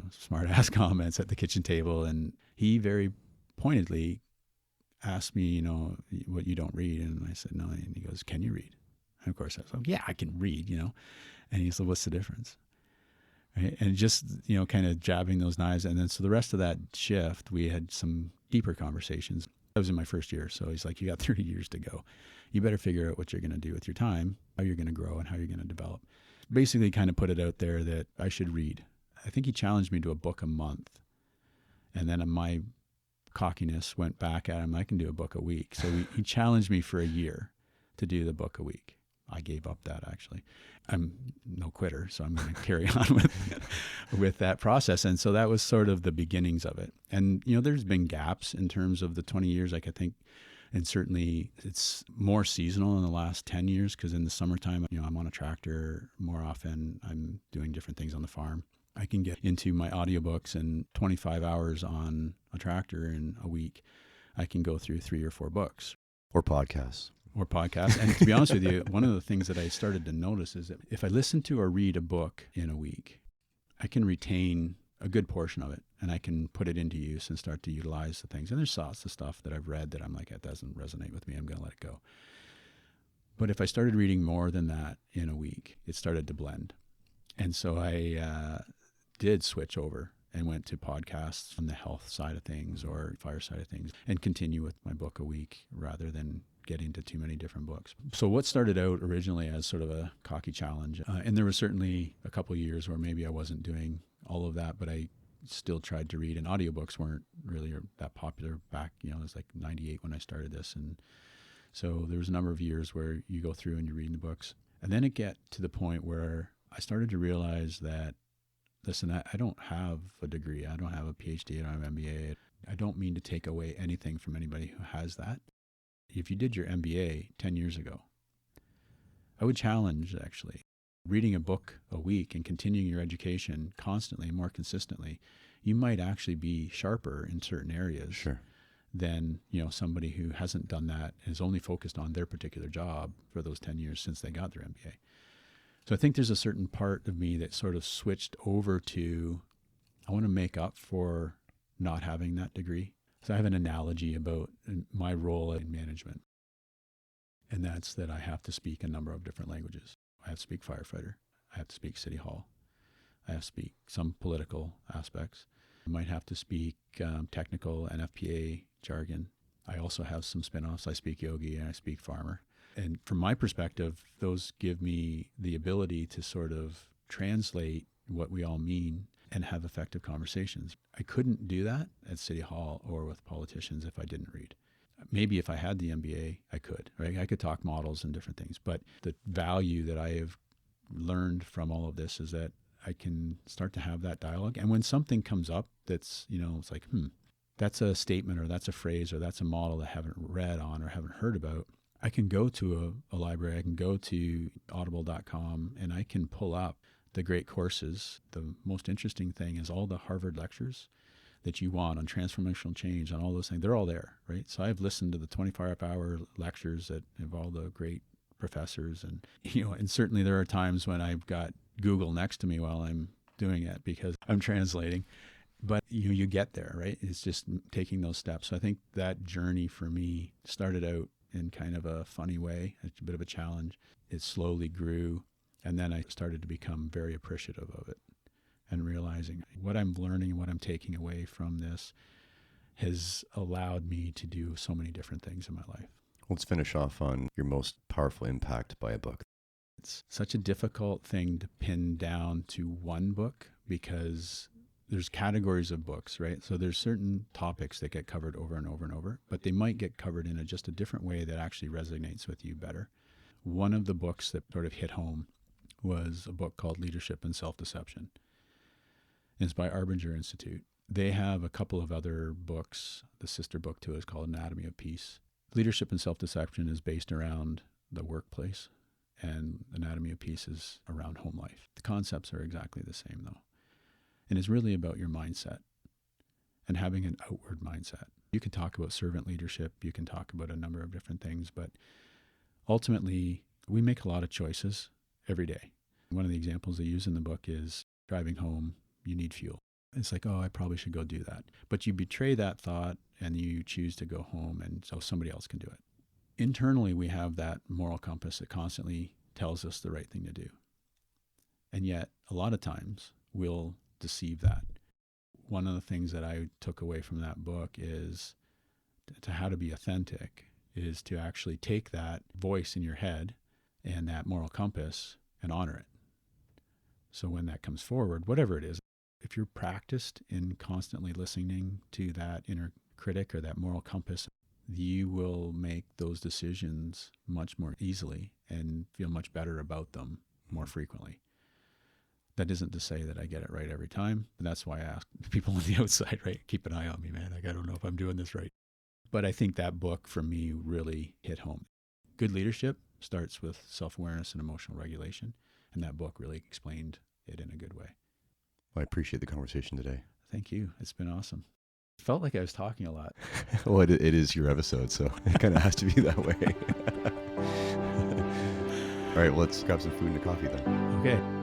Speaker 2: smart ass comments at the kitchen table. And he very pointedly asked me, what you don't read. And I said, no. And he goes, can you read? And of course I was like, yeah, I can read, And he said, what's the difference? Right? And just, kind of jabbing those knives. And then so the rest of that shift, we had some deeper conversations. I was in my first year. So he's like, you got 30 years to go. You better figure out what you're going to do with your time, how you're going to grow, and how you're going to develop. Basically kind of put it out there that I should read. I think he challenged me to a book a month. And then my cockiness went back at him. I can do a book a week. So he challenged me for a year to do the book a week. I gave up that, actually. I'm no quitter, so I'm going to carry on with that process. And so that was sort of the beginnings of it. And, there's been gaps in terms of the 20 years, like I think, and certainly it's more seasonal in the last 10 years, because in the summertime, I'm on a tractor more often. I'm doing different things on the farm. I can get into my audiobooks, and 25 hours on a tractor in a week, I can go through 3 or 4 books.
Speaker 1: Or podcasts.
Speaker 2: And to be honest with you, one of the things that I started to notice is that if I listen to or read a book in a week, I can retain a good portion of it, and I can put it into use and start to utilize the things. And there's lots of stuff that I've read that I'm like, it doesn't resonate with me. I'm going to let it go. But if I started reading more than that in a week, it started to blend. And so I did switch over and went to podcasts on the health side of things or fire side of things, and continue with my book a week rather than get into too many different books. So what started out originally as sort of a cocky challenge, and there was certainly a couple of years where maybe I wasn't doing all of that, but I still tried to read, and audiobooks weren't really that popular back, it was like 98 when I started this. And so there was a number of years where you go through and you're reading the books. And then it get to the point where I started to realize that, listen, I don't have a degree. I don't have a PhD. I don't have an MBA. I don't mean to take away anything from anybody who has that. If you did your MBA 10 years ago, I would challenge, actually, reading a book a week and continuing your education constantly, more consistently. You might actually be sharper in certain areas.
Speaker 1: Sure.
Speaker 2: Than, somebody who hasn't done that and is only focused on their particular job for those 10 years since they got their MBA. So I think there's a certain part of me that sort of switched over to, I want to make up for not having that degree. So I have an analogy about my role in management. And that's that I have to speak a number of different languages. I have to speak firefighter. I have to speak city hall. I have to speak some political aspects. I might have to speak technical NFPA jargon. I also have some spin-offs. I speak yogi and I speak farmer. And from my perspective, those give me the ability to sort of translate what we all mean and have effective conversations. I couldn't do that at City Hall or with politicians if I didn't read. Maybe if I had the MBA, I could, right? I could talk models and different things. But the value that I have learned from all of this is that I can start to have that dialogue. And when something comes up that's, it's like, that's a statement or that's a phrase or that's a model that I haven't read on or haven't heard about, I can go to a library, I can go to audible.com, and I can pull up the great courses. The most interesting thing is all the Harvard lectures that you want on transformational change, on all those things. They're all there, right? So I've listened to the 25-hour lectures that have all the great professors. And, and certainly there are times when I've got Google next to me while I'm doing it because I'm translating. But you get there, right? It's just taking those steps. So I think that journey for me started out in kind of a funny way, a bit of a challenge. It slowly grew. And then I started to become very appreciative of it and realizing what I'm learning and what I'm taking away from this has allowed me to do so many different things in my life.
Speaker 1: Let's finish off on your most powerful impact by a book.
Speaker 2: It's such a difficult thing to pin down to one book because there's categories of books, right? So there's certain topics that get covered over and over and over, but they might get covered in just a different way that actually resonates with you better. One of the books that sort of hit home was a book called Leadership and Self-Deception. It's by Arbinger Institute. They have a couple of other books. The sister book to it is called Anatomy of Peace. Leadership and Self-Deception is based around the workplace, and Anatomy of Peace is around home life. The concepts are exactly the same, though. And it's really about your mindset and having an outward mindset. You can talk about servant leadership. You can talk about a number of different things, but ultimately, we make a lot of choices every day. One of the examples they use in the book is driving home, you need fuel. It's like, oh, I probably should go do that. But you betray that thought and you choose to go home, and so somebody else can do it. Internally, we have that moral compass that constantly tells us the right thing to do. And yet, a lot of times, we'll deceive that. One of the things that I took away from that book is to how to be authentic is to actually take that voice in your head and that moral compass and honor it. So when that comes forward, whatever it is, if you're practiced in constantly listening to that inner critic or that moral compass, you will make those decisions much more easily and feel much better about them more frequently. That isn't to say that I get it right every time. And that's why I ask people on the outside, right? Keep an eye on me, man. Like, I don't know if I'm doing this right. But I think that book for me really hit home. Good leadership starts with self-awareness and emotional regulation. And that book really explained it in a good way.
Speaker 1: Well, I appreciate the conversation today.
Speaker 2: Thank you. It's been awesome. Felt like I was talking a lot.
Speaker 1: Well, it is your episode, so it kind of has to be that way. All right, well, let's grab some food and a coffee then.
Speaker 2: Okay.